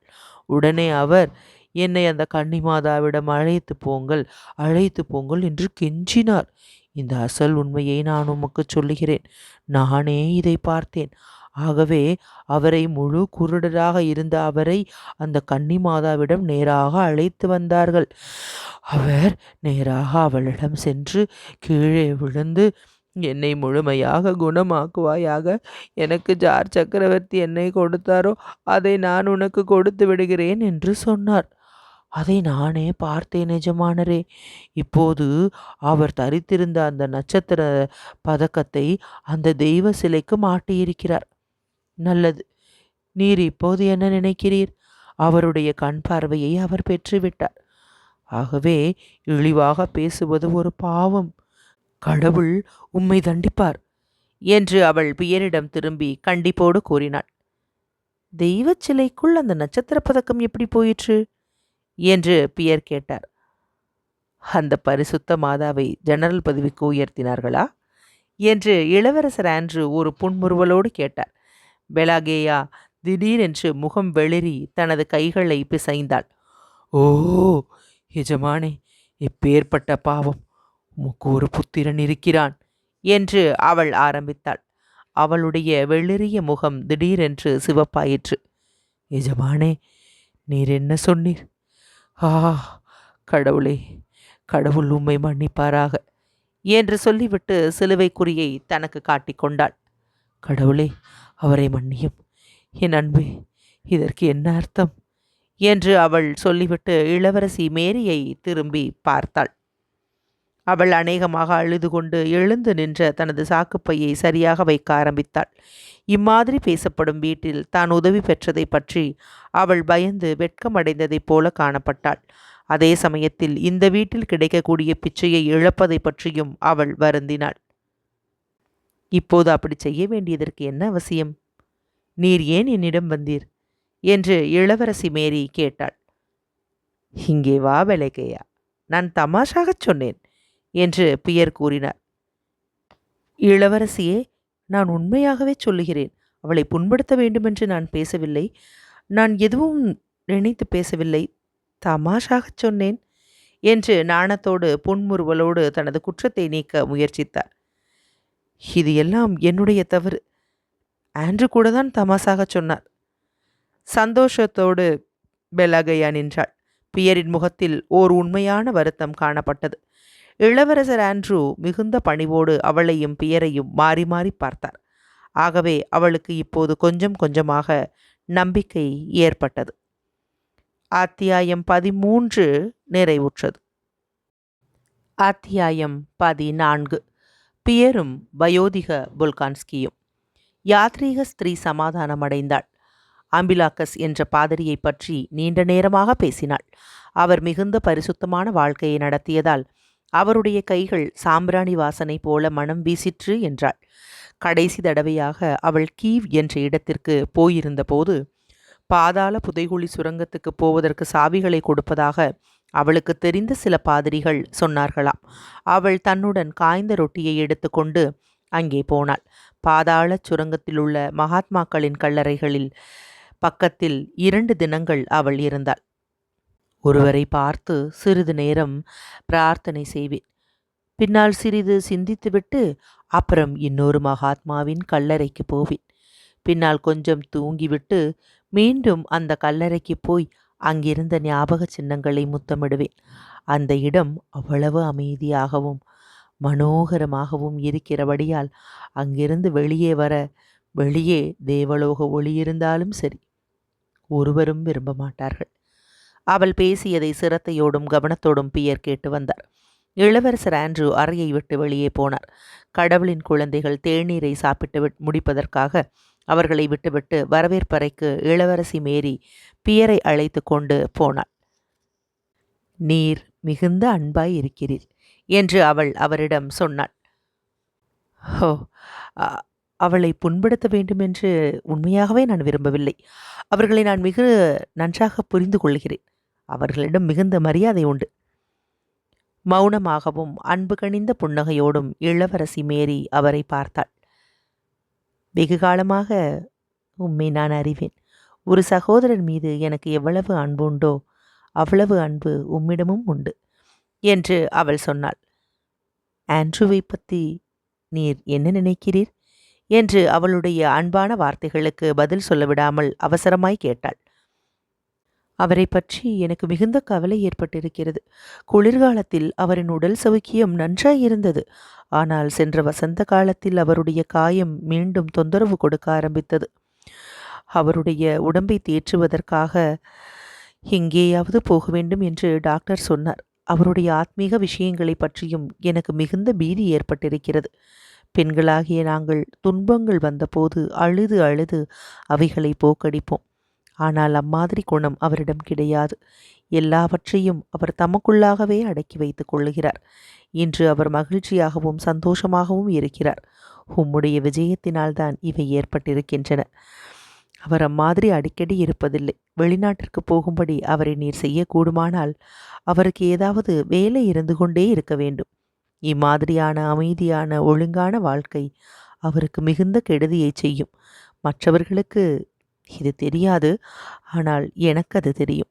உடனே அவர், என்னை அந்த கன்னிமாதாவிடம் அழைத்து போங்கள் என்று கெஞ்சினார். இந்த அசல் உண்மையை நான் உமக்கு சொல்லுகிறேன். நானே இதை பார்த்தேன். ஆகவே அவரை முழு குருடராக இருந்த அவரை அந்த கன்னிமாதாவிடம் நேராக அழைத்து வந்தார்கள். அவர் நேராக அவளிடம் சென்று கீழே விழுந்து, என்னை முழுமையாக குணமாக்குவாயாக. எனக்கு ஜார் சக்கரவர்த்தி என்னை கொடுத்தாரோ அதை நான் உனக்கு கொடுத்து விடுகிறேன் என்று சொன்னார். அதை நானே பார்த்தேன் எஜமானரே. இப்போது அவர் தரித்திருந்த அந்த நட்சத்திர பதக்கத்தை அந்த தெய்வ சிலைக்கு மாட்டியிருக்கிறார். நல்லது. நீர் இப்போது என்ன நினைக்கிறீர்? அவருடைய கண் பார்வையை அவர் பெற்றுவிட்டார். ஆகவே இழிவாக பேசுவது ஒரு பாவம். கடவுள் உம்மை தண்டிப்பார் என்று அவள் பியரிடம் திரும்பி கண்டிப்போடு கூறினாள். தெய்வ சிலைக்குள் அந்த நட்சத்திர பதக்கம் எப்படி போயிற்று என்று பியர் கேட்டார். அந்த பரிசுத்த மாதாவை ஜெனரல் பதவிக்கு உயர்த்தினார்களா என்று இளவரசர் ஆண்ட்ரூ ஒரு புன்முறுவலோடு கேட்டார். பெலாகேயா திடீரென்று முகம் வெளிரி தனது கைகளை பிசைந்தாள். ஓ எஜமானே, எப்பேற்பட்ட பாவம்! உமக்கு ஒரு புத்திரன் இருக்கிறான் என்று அவள் ஆரம்பித்தாள். அவளுடைய வெளிரிய முகம் திடீரென்று சிவப்பாயிற்று. எஜமானே, நீர் என்ன சொன்னீர்? ஆ கடவுளே, கடவுள் உம்மை மன்னிப்பாராக என்று சொல்லிவிட்டு சிலுவை குறியை தனக்கு காட்டிக்கொண்டாள். கடவுளே, அவரை மன்னியும். என் அன்பே, இதற்கு என்ன அர்த்தம் என்று அவள் சொல்லிவிட்டு இளவரசி மேரியை திரும்பி பார்த்தாள். அவள் அநேகமாக அழுது கொண்டு எழுந்து நின்ற தனது சாக்குப்பையை சரியாக வைக்க ஆரம்பித்தாள். இம்மாதிரி பேசப்படும் வீட்டில் தான் உதவி பெற்றதை பற்றி அவள் பயந்து வெட்கமடைந்ததைப் போல காணப்பட்டாள். அதே சமயத்தில் இந்த வீட்டில் கிடைக்கக்கூடிய பிச்சையை இழப்பதை பற்றியும் அவள் வருந்தினாள். இப்போது அப்படி செய்ய வேண்டியதற்கு என்ன அவசியம்? நீர் ஏன் என்னிடம் வந்தீர்? என்று இளவரசி மேரி கேட்டாள். இங்கே வா பெலகேயா, நான் தமாஷாகச் சொன்னேன் என்று பியர் கூறினார். இளவரசியே, நான் உண்மையாகவே சொல்லுகிறேன். அவளை புண்படுத்த வேண்டுமென்று நான் பேசவில்லை. நான் எதுவும் நினைத்து பேசவில்லை. தமாஷாகச் சொன்னேன் என்று நாணத்தோடு புன்முறுவலோடு தனது குற்றத்தை நீக்க முயற்சித்தார். இது எல்லாம் என்னுடைய தவறு. ஆண்ட்ரூ கூட தான் தமாஷாகச் சொன்னார். சந்தோஷத்தோடு பெலகையா நின்றாள். பியரின் முகத்தில் ஓர் உண்மையான வருத்தம் காணப்பட்டது. இளவரசர் ஆண்ட்ரூ மிகுந்த பணிவோடு அவளையும் பியரையும் மாறி மாறி பார்த்தார். ஆகவே அவளுக்கு இப்போது கொஞ்சம் கொஞ்சமாக நம்பிக்கை ஏற்பட்டது. அத்தியாயம் 13 நிறைவுற்றது. அத்தியாயம் 14. பியரும் வயோதிக புல்கான்ஸ்கியும். யாத்ரீக ஸ்திரீ சமாதானமடைந்தாள். அம்பிலாக்கஸ் என்ற பாதிரியை பற்றி நீண்ட நேரமாக பேசினாள். அவர் மிகுந்த பரிசுத்தமான வாழ்க்கையை நடத்தியதால் அவருடைய கைகள் சாம்பிராணி வாசனை போல மனம் வீசிற்று என்றாள். கடைசி தடவையாக அவள் கீவ் என்ற இடத்திற்கு போயிருந்த போது பாதாள புதைகுழி சுரங்கத்துக்கு போவதற்கு சாவிகளை கொடுப்பதாக அவளுக்கு தெரிந்த சில பாதிரிகள் சொன்னார்களாம். அவள் தன்னுடன் காய்ந்த ரொட்டியை எடுத்துக்கொண்டு அங்கே போனாள். பாதாள சுரங்கத்திலுள்ள மகாத்மாக்களின் கல்லறைகளில் பக்கத்தில் 2 தினங்கள் அவள் இருந்தாள். ஒருவரை பார்த்து சிறிது நேரம் பிரார்த்தனை செய்வேன். பின்னால் சிறிது சிந்தித்துவிட்டு அப்புறம் இன்னொரு மகாத்மாவின் கல்லறைக்கு போவேன். பின்னால் கொஞ்சம் தூங்கிவிட்டு மீண்டும் அந்த கல்லறைக்கு போய் அங்கிருந்த ஞாபக சின்னங்களை முத்தமிடுவேன். அந்த இடம் அவ்வளவு அமைதியாகவும் மனோகரமாகவும் இருக்கிறபடியால் அங்கிருந்து வெளியே தேவலோக ஒளி இருந்தாலும் சரி, ஒருவரும் விரும்ப மாட்டார்கள். அவள் பேசியதை சிரத்தையோடும் கவனத்தோடும் பியர் கேட்டு வந்தார். இளவரசர் ஆண்ட்ரூ அறையை விட்டு வெளியே போனார். கடவுளின் குழந்தைகள் தேநீரை சாப்பிட்டு முடிப்பதற்காக அவர்களை விட்டுவிட்டு வரவேற்பறைக்கு இளவரசி மேரி பியரை அழைத்து கொண்டு போனாள். நீர் மிகுந்த அன்பாய் இருக்கிறீர் என்று அவள் அவரிடம் சொன்னாள். ஹோ, அவளை புண்படுத்த வேண்டுமென்று உண்மையாகவே நான் விரும்பவில்லை. அவர்களை நான் மிக நன்றாக புரிந்து கொள்கிறேன். அவர்களிடம் மிகுந்த மரியாதை உண்டு. மௌனமாகவும் அன்பு கனிந்த புன்னகையோடும் இளவரசி மேரி அவரை பார்த்தாள். வெகு காலமாக உம்மை நான் அறிவேன். ஒரு சகோதரன் மீது எனக்கு எவ்வளவு அன்பு உண்டோ அவ்வளவு அன்பு உம்மிடமும் உண்டு என்று அவள் சொன்னாள். ஆண்ட்ரூவை பற்றி நீர் என்ன நினைக்கிறீர் என்று அவளுடைய அன்பான வார்த்தைகளுக்கு பதில் சொல்லவிடாமல் அவசரமாய் கேட்டாள். அவரை பற்றி எனக்கு மிகுந்த கவலை ஏற்பட்டிருக்கிறது. குளிர்காலத்தில் அவரின் உடல் சௌக்கியம் நன்றாயிருந்தது. ஆனால் சென்ற வசந்த காலத்தில் அவருடைய காயம் மீண்டும் தொந்தரவு கொடுக்க ஆரம்பித்தது. அவருடைய உடம்பை தேற்றுவதற்காக எங்கேயாவது போக வேண்டும் என்று டாக்டர் சொன்னார். அவருடைய ஆத்மீக விஷயங்களை பற்றியும் எனக்கு மிகுந்த பீதி ஏற்பட்டிருக்கிறது. பெண்களாகிய நாங்கள் துன்பங்கள் வந்தபோது அழுது அழுது அவைகளை போக்கடிப்போம். ஆனால் அம்மாதிரி குணம் அவரிடம் கிடையாது. எல்லாவற்றையும் அவர் தமக்குள்ளாகவே அடக்கி வைத்துக் கொள்ளுகிறார். இன்று அவர் மகிழ்ச்சியாகவும் சந்தோஷமாகவும் இருக்கிறார். உம்முடைய விஜயத்தினால்தான் இவை ஏற்பட்டிருக்கின்றன. அவர் அம்மாதிரி அடிக்கடி இருப்பதில்லை. வெளிநாட்டிற்கு போகும்படி அவரை நீர் செய்யக்கூடுமானால் அவருக்கு ஏதாவது வேலை இருந்து கொண்டே இருக்க வேண்டும். இம்மாதிரியான அமைதியான ஒழுங்கான வாழ்க்கை அவருக்கு மிகுந்த கெடுதியை செய்யும். மற்றவர்களுக்கு இது தெரியாது, ஆனால் எனக்கு அது தெரியும்.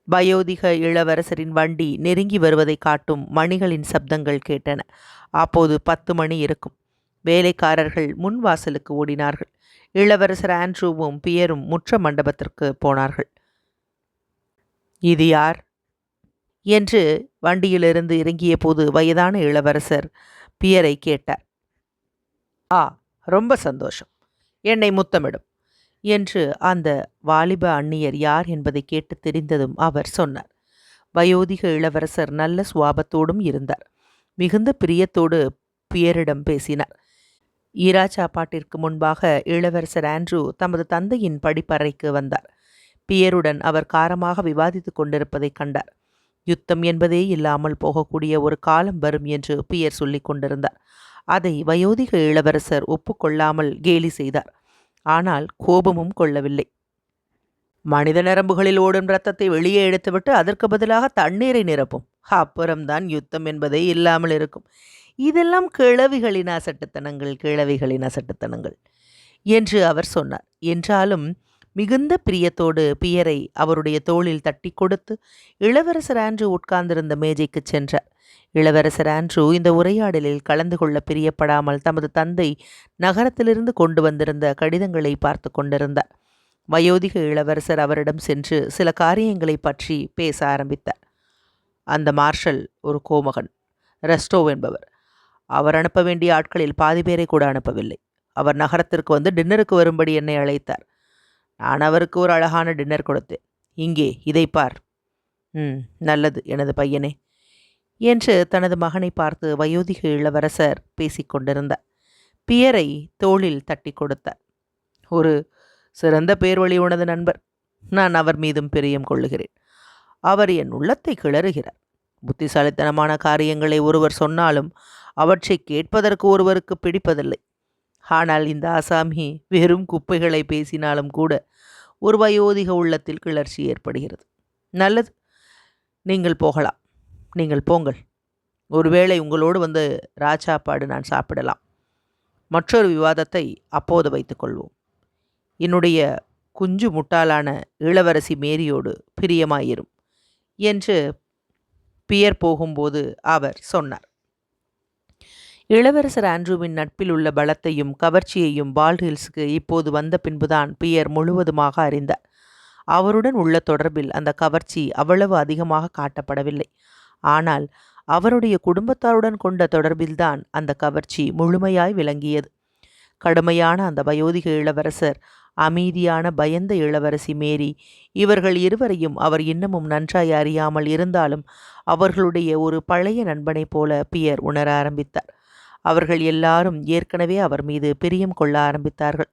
வயோதிக இளவரசரின் வண்டி நெருங்கி வருவதை காட்டும் மணிகளின் சப்தங்கள் கேட்டன. அப்போது 10 மணி இருக்கும். வேலைக்காரர்கள் முன் வாசலுக்கு ஓடினார்கள். இளவரசர் ஆண்ட்ரூவும் பியரும் முற்ற மண்டபத்திற்கு போனார்கள். இது யார் என்று வண்டியிலிருந்து இறங்கிய போது வயதான இளவரசர் பியரை கேட்டார். ரொம்ப சந்தோஷம், என்னை முத்தமிடும் என்று அந்த வாலிப அந்நியர் யார் என்பதை கேட்டு தெரிந்ததும் அவர் சொன்னார். வயோதிக இளவரசர் நல்ல சுவாபத்தோடும் இருந்தார். மிகுந்த பிரியத்தோடு பியரிடம் பேசினார். ஈரா சாப்பாட்டிற்கு முன்பாக இளவரசர் ஆண்ட்ரூ தமது தந்தையின் படிப்பறைக்கு வந்தார். பியருடன் அவர் காரமாக விவாதித்து கொண்டிருப்பதைக் கண்டார். யுத்தம் என்பதே இல்லாமல் போகக்கூடிய ஒரு காலம் வரும் என்று பியர் சொல்லிக் கொண்டிருந்தார். அதை வயோதிக இளவரசர் ஒப்புக்கொள்ளாமல் கேலி செய்தார். ஆனால் கோபமும் கொள்ளவில்லை. மனித நரம்புகளில் ஓடும் இரத்தத்தை வெளியே எடுத்துவிட்டு அதற்கு பதிலாக தண்ணீரை நிரப்பும். அப்புறம்தான் யுத்தம் என்பதே இல்லாமல் இருக்கும். இதெல்லாம் கிழவிகளின் அசட்டுத்தனங்கள், கிழவிகளின் அசட்டுத்தனங்கள் என்று அவர் சொன்னார். என்றாலும் மிகுந்த பிரியத்தோடு பியரை அவருடைய தோளில் தட்டி கொடுத்து இளவரசர் ஆண்ட்ரூ உட்கார்ந்திருந்த மேஜைக்கு சென்றார். இளவரசர் ஆண்ட்ரூ இந்த உரையாடலில் கலந்து கொள்ள பிரியப்படாமல் தமது தந்தை நகரத்திலிருந்து கொண்டு வந்திருந்த கடிதங்களை பார்த்து கொண்டிருந்தார். வயோதிக இளவரசர் அவரிடம் சென்று சில காரியங்களை பற்றி பேச ஆரம்பித்தார். அந்த மார்ஷல் ஒரு கோமகன், ரெஸ்டோ என்பவர். அவர் அனுப்ப வேண்டிய ஆட்களில் பாதி பேரை கூட அனுப்பவில்லை. அவர் நகரத்திற்கு வந்து டின்னருக்கு வரும்படி என்னை அழைத்தார். நான் அவருக்கு ஒரு அழகான டின்னர் கொடுத்தேன். இங்கே இதை பார். நல்லது எனது பையனே என்று தனது மகனை பார்த்து வயோதிக இளவரசர் பேசிக்கொண்டிருந்தார். பியரை தோளில் தட்டி கொடுத்தார். ஒரு சிறந்த பேர்வழி உனது நண்பர். நான் அவர் மீதும் பிரியம் கொள்ளுகிறேன். அவர் என் உள்ளத்தை கிளறுகிறார். புத்திசாலித்தனமான காரியங்களை ஒருவர் சொன்னாலும் அவற்றை கேட்பதற்கு ஒருவருக்கு பிடிப்பதில்லை. ஆனால் இந்த ஆசாமி வெறும் குப்பைகளை பேசினாலும் கூட ஒரு வயோதிக உள்ளத்தில் கிளர்ச்சி ஏற்படுகிறது. நல்லது, நீங்கள் போகலாம். நீங்கள் போங்கள். ஒருவேளை உங்களோடு வந்து ராஜாப்பாடு நான் சாப்பிடலாம். மற்றொரு விவாதத்தை அப்போது வைத்துக்கொள்வோம். என்னுடைய குஞ்சு முட்டாளான இளவரசி மேரியோடு பிரியமாயிரும் என்று பியர் போகும்போது அவர் சொன்னார். இளவரசர் ஆண்ட்ரூவின் நட்பில் உள்ள பலத்தையும் கவர்ச்சியையும் பால்ஹில்ஸுக்கு இப்போது வந்த பின்புதான் பியர் முழுவதுமாக அறிந்தார். அவருடன் உள்ள தொடர்பில் அந்த கவர்ச்சி அவ்வளவு அதிகமாக காட்டப்படவில்லை. ஆனால் அவருடைய குடும்பத்தாருடன் கொண்ட தொடர்பில்தான் அந்த கவர்ச்சி முழுமையாய் விளங்கியது. கடுமையான அந்த வயோதிக இளவரசர், அமைதியான பயந்த இளவரசி மேரி, இவர்கள் இருவரையும் அவர் இன்னமும் நன்றாய் அறியாமல் இருந்தாலும் அவர்களுடைய ஒரு பழைய நண்பனைப் போல பியர் உணர ஆரம்பித்தார். அவர்கள் எல்லாரும் ஏற்கனவே அவர் மீது பிரியம் கொள்ள ஆரம்பித்தார்கள்.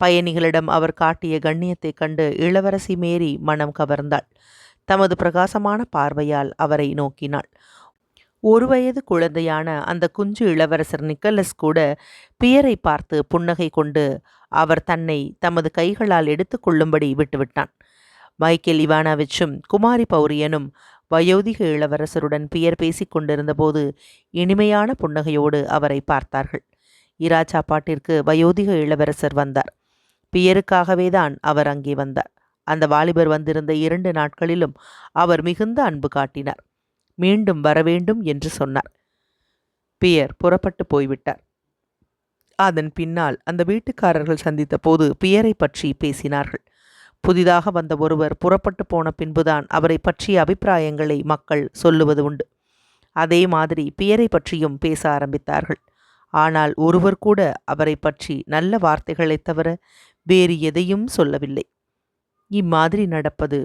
பயணிகளிடம் அவர் காட்டிய கண்ணியத்தைக் கண்டு இளவரசி மேரி மனம் கவர்ந்தாள். தமது பிரகாசமான பார்வையால் அவரை நோக்கினாள். 1 வயது குழந்தையான அந்த குஞ்சு இளவரசர் நிக்கலஸ் கூட பியரை பார்த்து புன்னகை கொண்டு அவர் தன்னை தமது கைகளால் எடுத்து கொள்ளும்படி விட்டுவிட்டான். மைக்கேல் இவானாவிச்சும் குமாரி பௌரியனும் வயோதிக இளவரசருடன் பியர் பேசிக் கொண்டிருந்த போது இனிமையான புன்னகையோடு அவரை பார்த்தார்கள். இராச்சா பாட்டிற்கு வயோதிக இளவரசர் வந்தார். பியருக்காகவே தான் அவர் அங்கே வந்தார். அந்த வாலிபர் வந்திருந்த 2 நாட்களிலும் அவர் மிகுந்த அன்பு காட்டினார். மீண்டும் வரவேண்டும் என்று சொன்னார். பியர் புறப்பட்டு போய்விட்டார். அதன் பின்னால் அந்த வீட்டுக்காரர்கள் சந்தித்த போது பியரை பற்றி பேசினார்கள். புதிதாக வந்த ஒருவர் புறப்பட்டு போன பின்புதான் அவரை பற்றிய அபிப்பிராயங்களை மக்கள் சொல்லுவது உண்டு. அதே மாதிரி பியரை பற்றியும் பேச ஆரம்பித்தார்கள். ஆனால் ஒருவர் கூட அவரை பற்றி நல்ல வார்த்தைகளைத் தவிர வேறு எதையும் சொல்லவில்லை. இம்மாதிரி நடப்பது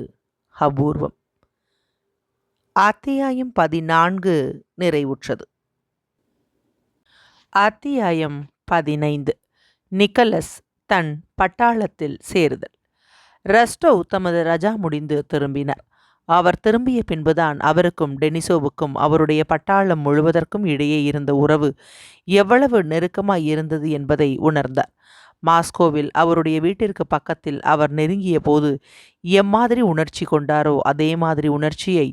அபூர்வம். அத்தியாயம் 14 நிறைவுற்றது. அத்தியாயம் 15. நிக்கலஸ் தன் பட்டாளத்தில் சேருதல். ரெஸ்டோ தமது ரஜா முடிந்து திரும்பினார். அவர் திரும்பிய பின்புதான் அவருக்கும் டெனிசோவுக்கும் அவருடைய பட்டாளம் முழுவதற்கும் இடையே இருந்த உறவு எவ்வளவு நெருக்கமாய் இருந்தது என்பதை உணர்ந்தார். மாஸ்கோவில் அவருடைய வீட்டிற்கு பக்கத்தில் அவர் நெருங்கிய போது எம்மாதிரி உணர்ச்சி கொண்டாரோ அதே மாதிரி உணர்ச்சியை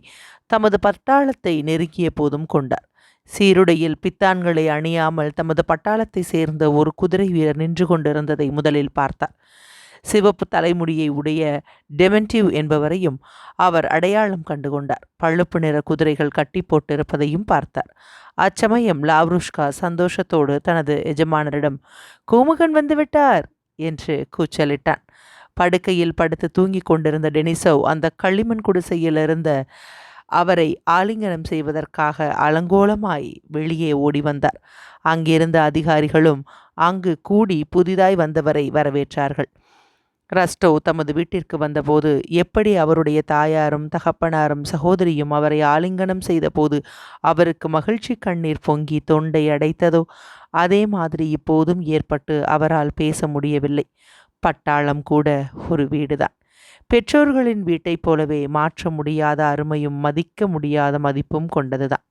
தமது பட்டாளத்தை நெருங்கிய போதும் கொண்டார். சீருடையில் பித்தான்களை அணியாமல் தமது பட்டாளத்தை சேர்ந்த ஒரு குதிரை வீரர் நின்று கொண்டிருந்ததை முதலில் பார்த்தார். சிவப்பு தலைமுடியை உடைய டெமென்டிவ் என்பவரையும் அவர் அடையாளம் கண்டுகொண்டார். பழுப்பு நிற குதிரைகள் கட்டி போட்டிருப்பதையும் பார்த்தார். அச்சமயம் லாவ்ருஷ்கா சந்தோஷத்தோடு தனது எஜமானரிடம் கோமுகன் வந்துவிட்டார் என்று கூச்சலிட்டான். படுக்கையில் படுத்து தூங்கிக் கொண்டிருந்த டெனிசோவ் அந்த களிமண் குடிசையில் இருந்த அவரை ஆலிங்கனம் செய்வதற்காக அலங்கோலமாய் வெளியே ஓடி வந்தார். அங்கிருந்த அதிகாரிகளும் அங்கு கூடி புதிதாய் வந்தவரை வரவேற்றார்கள். ரெஸ்டோ தமது வீட்டிற்கு வந்தபோது எப்படி அவருடைய தாயாரும் தகப்பனாரும் சகோதரியும் அவரை ஆலிங்கனம் செய்தபோது அவருக்கு மகிழ்ச்சி கண்ணீர் பொங்கி தொண்டை அடைத்ததோ அதே மாதிரி இப்போதும் ஏற்பட்டு அவரால் பேச முடியவில்லை. பட்டாளம் கூட ஒரு வீடுதான். பெற்றோர்களின் வீட்டைப் போலவே மாற்ற முடியாத அருமையும் மதிக்க முடியாத மதிப்பும் கொண்டதுதான்.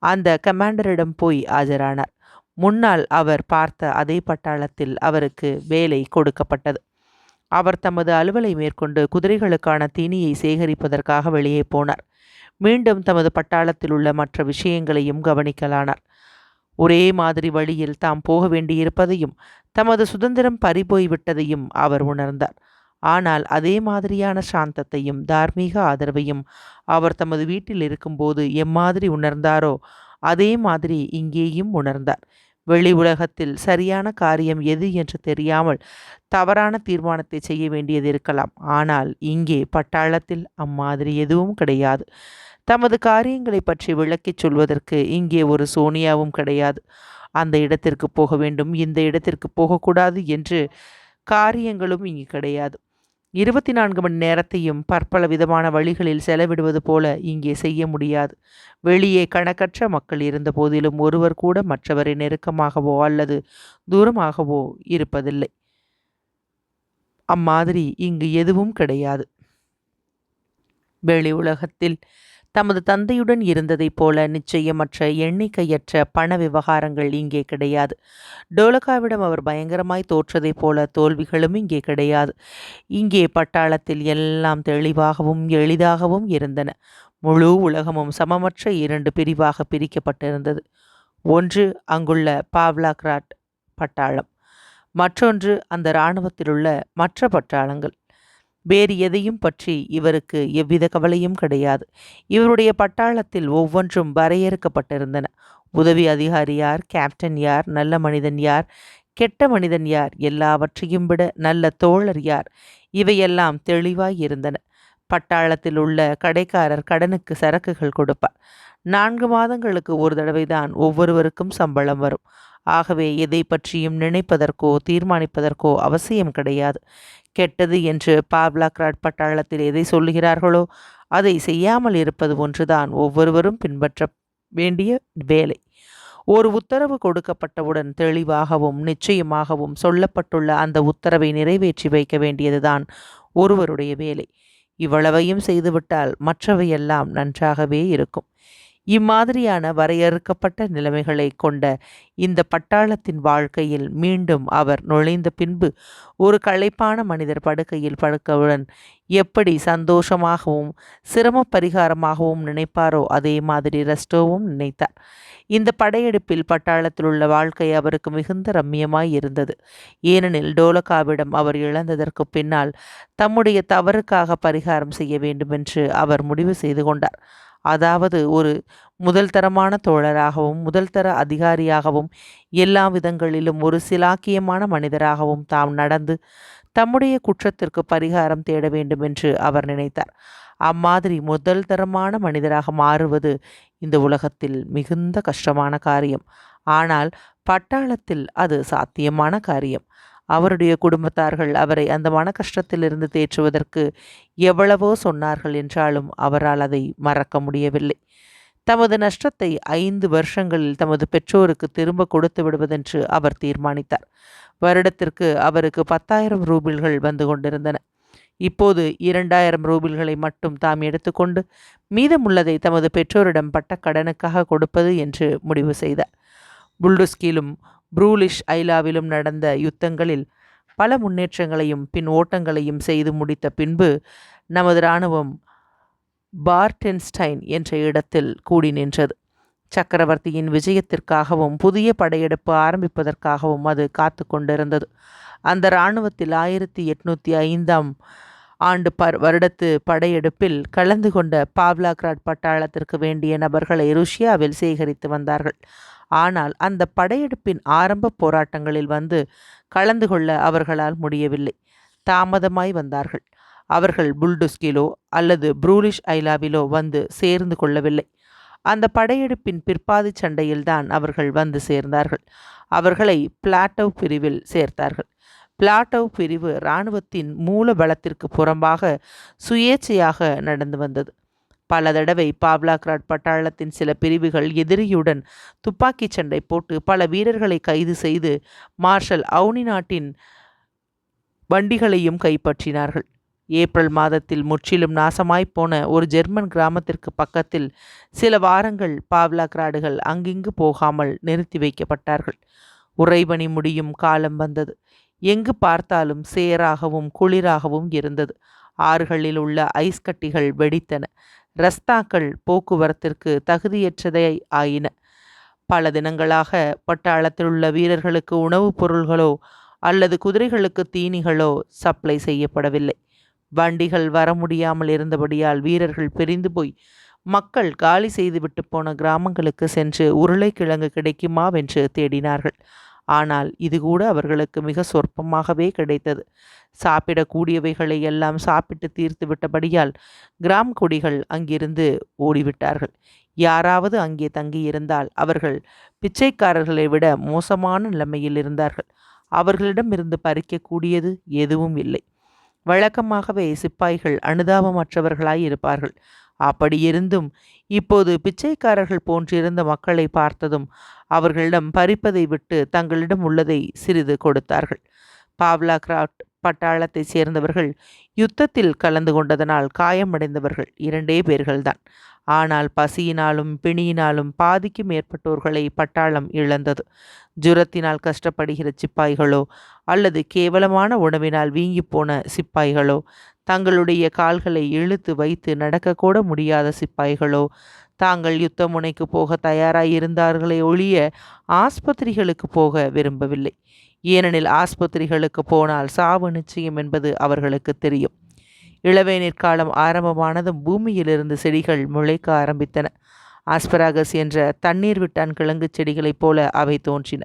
அந்த கமாண்டரிடம் போய் ஆஜரானார். முன்னால் அவர் பார்த்த அதே பட்டாளத்தில் அவருக்கு வேலை கொடுக்கப்பட்டது. அவர் தமது அலுவலை மேற்கொண்டு குதிரைகளுக்கான தீனியை சேகரிப்பதற்காக வெளியே போனார். மீண்டும் தமது பட்டாளத்தில் உள்ள மற்ற விஷயங்களையும் கவனிக்கலானார். ஒரே மாதிரி வழியில் தாம் போக வேண்டியிருப்பதையும் தமது சுதந்திரம் பறிபோய்விட்டதையும் அவர் உணர்ந்தார். ஆனால் அதே மாதிரியான சாந்தத்தையும் தார்மீக ஆதரவையும் அவர் தமது வீட்டில் இருக்கும்போது எம்மாதிரி உணர்ந்தாரோ அதே மாதிரி இங்கேயும் உணர்ந்தார். வெளி உலகத்தில் சரியான காரியம் எது என்று தெரியாமல் தவறான தீர்மானத்தை செய்ய வேண்டியது இருக்கலாம். ஆனால் இங்கே பட்டாளத்தில் அம்மாதிரி எதுவும் கிடையாது. தமது காரியங்களை பற்றி விளக்கிச் சொல்வதற்கு இங்கே ஒரு சோனியாவும் கிடையாது. அந்த இடத்திற்கு போக வேண்டும், இந்த இடத்திற்கு போகக்கூடாது என்று காரியங்களும் இங்கு கிடையாது. 24 மணி நேரத்தையும் பற்பல விதமான வழிகளில் செலவிடுவது போல இங்கே செய்ய முடியாது. வெளியே கணக்கற்ற மக்கள் இருந்த போதிலும் ஒருவர் கூட மற்றவரை நெருக்கமாகவோ அல்லது தூரமாகவோ இருப்பதில்லை. அம்மாதிரி இங்கு எதுவும் கிடையாது. வெளி உலகத்தில் தமது தந்தையுடன் இருந்ததைப் போல நிச்சயமற்ற எண்ணிக்கையற்ற பண விவகாரங்கள் இங்கே கிடையாது. டோலகாவிடம் அவர் பயங்கரமாய் தோற்றதைப் போல தோல்விகளும் இங்கே கிடையாது. இங்கே பட்டாளத்தில் எல்லாம் தெளிவாகவும் எளிதாகவும் இருந்தன. முழு உலகமும் சமமற்ற 2 பிரிவாக பிரிக்கப்பட்டிருந்தது. ஒன்று அங்குள்ள பாவ்லாக்ராட் பட்டாளம், மற்றொன்று அந்த இராணுவத்திலுள்ள மற்ற பட்டாளங்கள். வேறு எதையும் பற்றி இவருக்கு எவ்வித கவலையும் கிடையாது. இவருடைய பட்டாளத்தில் ஒவ்வொன்றும் வரையறுக்கப்பட்டிருந்தன. உதவி அதிகாரி யார், கேப்டன் யார், நல்ல மனிதன் யார், கெட்ட மனிதன் யார், எல்லாவற்றையும் விட நல்ல தோழர் யார், இவையெல்லாம் தெளிவாய் இருந்தன. பட்டாளத்தில் உள்ள கடைக்காரர் கடனுக்கு சரக்குகள் கொடுப்பார். 4 மாதங்களுக்கு ஒரு தடவைதான் ஒவ்வொருவருக்கும் சம்பளம் வரும். ஆகவே எதை பற்றியும் நினைப்பதற்கோ தீர்மானிப்பதற்கோ அவசியம் கிடையாது. கெட்டது என்று பாவ்லாக்ராட் பட்டாளத்தில் எதை சொல்லுகிறார்களோ அதை செய்யாமல் இருப்பது ஒன்றுதான் ஒவ்வொருவரும் பின்பற்ற வேண்டிய வேலை. ஒரு உத்தரவு கொடுக்கப்பட்டவுடன் தெளிவாகவும் நிச்சயமாகவும் சொல்லப்பட்டுள்ள அந்த உத்தரவை நிறைவேற்றி வைக்க வேண்டியதுதான் ஒருவருடைய வேலை. இவ்வளவையும் செய்துவிட்டால் மற்றவையெல்லாம் நன்றாகவே இருக்கும். இம்மாதிரியான வரையறுக்கப்பட்ட நிலைமைகளை கொண்ட இந்த பட்டாளத்தின் வாழ்க்கையில் மீண்டும் அவர் நுழைந்த பின்பு ஒரு களைப்பான மனிதர் படுக்கையில் படுக்கவுடன் எப்படி சந்தோஷமாகவும் சிரம பரிகாரமாகவும் நினைப்பாரோ அதே மாதிரி ரெஸ்டோவும் நினைத்தார். இந்த படையெடுப்பில் பட்டாளத்தில் உள்ள வாழ்க்கை அவருக்கு மிகுந்த ரம்மியமாய் இருந்தது. ஏனெனில் டோலகாவிடம் அவர் இழந்ததற்கு பின்னால் தம்முடைய தவறுக்காக பரிகாரம் செய்ய வேண்டுமென்று அவர் முடிவு செய்து கொண்டார். அதாவது ஒரு முதல் தரமான தோழராகவும் முதல் தர அதிகாரியாகவும் எல்லா விதங்களிலும் ஒரு சிலாக்கியமான மனிதராகவும் தாம் நடந்து தம்முடைய குற்றத்திற்கு பரிகாரம் தேட வேண்டும் என்று அவர் நினைத்தார். அம்மாதிரி முதல் தரமான மனிதராக மாறுவது இந்த உலகத்தில் மிகுந்த கஷ்டமான காரியம். ஆனால் பட்டாளத்தில் அது சாத்தியமான காரியம். அவருடைய குடும்பத்தார்கள் அவரை அந்த மன கஷ்டத்திலிருந்து தேற்றுவதற்கு எவ்வளவோ சொன்னார்கள் என்றாலும் அவரால் அதை மறக்க முடியவில்லை. தமது நஷ்டத்தை 5 வருஷங்களில் தமது பெற்றோருக்கு திரும்ப கொடுத்து விடுவதென்று அவர் தீர்மானித்தார். வருடத்திற்கு அவருக்கு 10,000 ரூபில்கள் வந்து கொண்டிருந்தன. இப்போது 2,000 ரூபில்களை மட்டும் தாம் எடுத்துக்கொண்டு மீதமுள்ளதை தமது பெற்றோரிடம் பட்ட கடனுக்காக கொடுப்பது என்று முடிவு செய்தார். புல்டுஸ்கிலும் ப்ரூலிஷ் ஐலாவிலும் நடந்த யுத்தங்களில் பல முன்னேற்றங்களையும் பின் ஓட்டங்களையும் செய்து முடித்த பின்பு நமது இராணுவம் பார்டென்ஸ்டைன் என்ற இடத்தில் கூடி நின்றது. சக்கரவர்த்தியின் விஜயத்திற்காகவும் புதிய படையெடுப்பு ஆரம்பிப்பதற்காகவும் அது காத்து கொண்டிருந்தது. அந்த இராணுவத்தில் 1805ஆம் ஆண்டு வருடத்து படையெடுப்பில் கலந்து கொண்ட பாவ்லாக்ராட் பட்டாளத்திற்கு வேண்டிய நபர்களை ருஷ்யாவில் சேகரித்து வந்தார்கள். ஆனால் அந்த படையெடுப்பின் ஆரம்ப போராட்டங்களில் வந்து கலந்து கொள்ள அவர்களால் முடியவில்லை. தாமதமாய் வந்தார்கள். அவர்கள் புல்டுஸ்கிலோ அல்லது ப்ரூலிஷ் ஐலாவிலோ வந்து சேர்ந்து கொள்ளவில்லை. அந்த படையெடுப்பின் பிற்பாதி சண்டையில்தான் அவர்கள் வந்து சேர்ந்தார்கள். அவர்களை பிளாட்டவ் பிரிவில் சேர்த்தார்கள். பிளாட்டவ் பிரிவு இராணுவத்தின் மூல பலத்திற்கு புறம்பாக சுயேட்சையாக நடந்து வந்தது. பல தடவை பாவ்லாக்ராட் பட்டாளத்தின் சில பிரிவுகள் எதிரியுடன் துப்பாக்கிச் சண்டை போட்டு பல வீரர்களை கைது செய்து மார்ஷல் அவுனி நாட்டின் வண்டிகளையும் கைப்பற்றினார்கள். ஏப்ரல் மாதத்தில் முற்றிலும் நாசமாய்ப்போன ஒரு ஜெர்மன் கிராமத்திற்கு பக்கத்தில் சில வாரங்கள் பாவ்லாக்ராடுகள் அங்கிங்கு போகாமல் நிறுத்தி வைக்கப்பட்டார்கள். உறைபனி முடியும் காலம் வந்தது. எங்கு பார்த்தாலும் சேராகவும் குளிராகவும் இருந்தது. ஆறுகளில் உள்ள ஐஸ் கட்டிகள் வெடித்தன. ரஸ்தாக்கள் போக்குவரத்திற்கு தகுதியற்றதை ஆயின. பல தினங்களாக பட்டாளத்தில் உள்ள வீரர்களுக்கு உணவுப் பொருள்களோ அல்லது குதிரைகளுக்கு தீனிகளோ சப்ளை செய்யப்படவில்லை. வண்டிகள் வர முடியாமல் இருந்தபடியால் வீரர்கள் பிரிந்து போய் மக்கள் காலி செய்துவிட்டு போன கிராமங்களுக்கு சென்று உருளைக்கிழங்கு கிடைக்குமாவென்று தேடினார்கள். ஆனால் இது கூட அவர்களுக்கு மிக சொற்பமாகவே கிடைத்தது. சாப்பிடக்கூடியவைகளை எல்லாம் சாப்பிட்டு தீர்த்து விட்டபடியால் கிராம குடிகள் அங்கிருந்து ஓடிவிட்டார்கள். யாராவது அங்கே தங்கியிருந்தால் அவர்கள் பிச்சைக்காரர்களை விட மோசமான நிலைமையில் இருந்தார்கள். அவர்களிடமிருந்து பறிக்கக்கூடியது எதுவும் இல்லை. வழக்கமாகவே சிப்பாய்கள் அனுதாபமற்றவர்களாய் இருப்பார்கள். அப்படியிருந்தும் இப்போது பிச்சைக்காரர்கள் போன்றிருந்த மக்களை பார்த்ததும் அவர்களிடம் பறிப்பதை விட்டு தங்களிடம் உள்ளதை சிறிது கொடுத்தார்கள். பாவ்லா கிராஃப்ட் பட்டாளத்தைச் சேர்ந்தவர்கள் யுத்தத்தில் கலந்து கொண்டதனால் காயமடைந்தவர்கள் 2 பேர்கள்தான். ஆனால் பசியினாலும் பிணியினாலும் பாதிக்கும் மேற்பட்டோர்களை பட்டாளம் இழந்தது. ஜுரத்தினால் கஷ்டப்படுகிற சிப்பாய்களோ அல்லது கேவலமான உணவினால் வீங்கிப்போன சிப்பாய்களோ, தங்களுடைய கால்களை இழுத்து வைத்து நடக்கக்கூட முடியாத சிப்பாய்களோ தாங்கள் யுத்த முனைக்கு போக தயாராயிருந்தார்களே ஒழிய ஆஸ்பத்திரிகளுக்கு போக விரும்பவில்லை. ஏனெனில் ஆஸ்பத்திரிகளுக்கு போனால் சாவு நிச்சயம் என்பது அவர்களுக்கு தெரியும். இளவேநீர் காலம் ஆரம்பமானதும் பூமியிலிருந்து செடிகள் முளைக்க ஆரம்பித்தன. ஆஸ்பராகஸ் என்ற தண்ணீர் விட்டான் கிழங்கு செடிகளைப் போல அவை தோன்றின.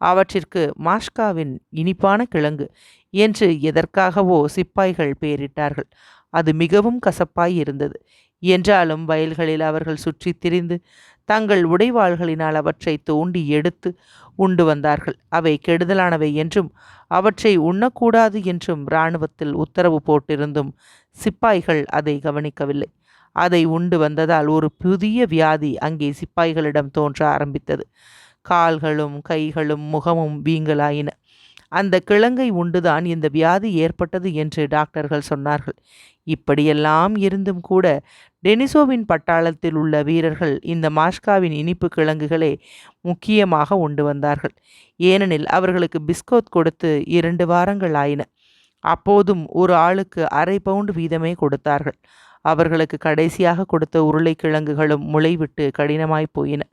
அவற்றிற்கு மாஷ்காவின் இனிப்பான கிழங்கு என்று எதற்காகவோ சிப்பாய்கள் பெயரிட்டார்கள். அது மிகவும் கசப்பாய் இருந்தது. என்றாலும் வயல்களில் அவர்கள் சுற்றி திரிந்து தங்கள் உடைவாள்களினால் அவற்றை தோண்டி எடுத்து உண்டு வந்தார்கள். அவை கெடுதலானவை என்றும் அவற்றை உண்ணக்கூடாது என்றும் இராணுவத்தில் உத்தரவு போட்டிருந்தும் சிப்பாய்கள் அதை கவனிக்கவில்லை. அதை உண்டு வந்ததால் ஒரு புதிய வியாதி அங்கே சிப்பாய்களிடம் தோன்ற ஆரம்பித்தது. கால்களும் கைகளும் முகமும் வீங்கலாயின. அந்த கிழங்கை உண்டுதான் இந்த வியாதி ஏற்பட்டது என்று டாக்டர்கள் சொன்னார்கள். இப்படியெல்லாம் இருந்தும் கூட டெனிசோவின் பட்டாளத்தில் உள்ள வீரர்கள் இந்த மாஷ்காவின் இனிப்பு கிழங்குகளே முக்கியமாக உண்டு வந்தார்கள். ஏனெனில் அவர்களுக்கு பிஸ்கோத் கொடுத்து 2 வாரங்கள் ஆயின. அப்போதும் ஒரு ஆளுக்கு அரை பவுண்டு வீதமே கொடுத்தார்கள். அவர்களுக்கு கடைசியாக கொடுத்த உருளைக்கிழங்குகளும் முளைவிட்டு கடினமாய் போயின.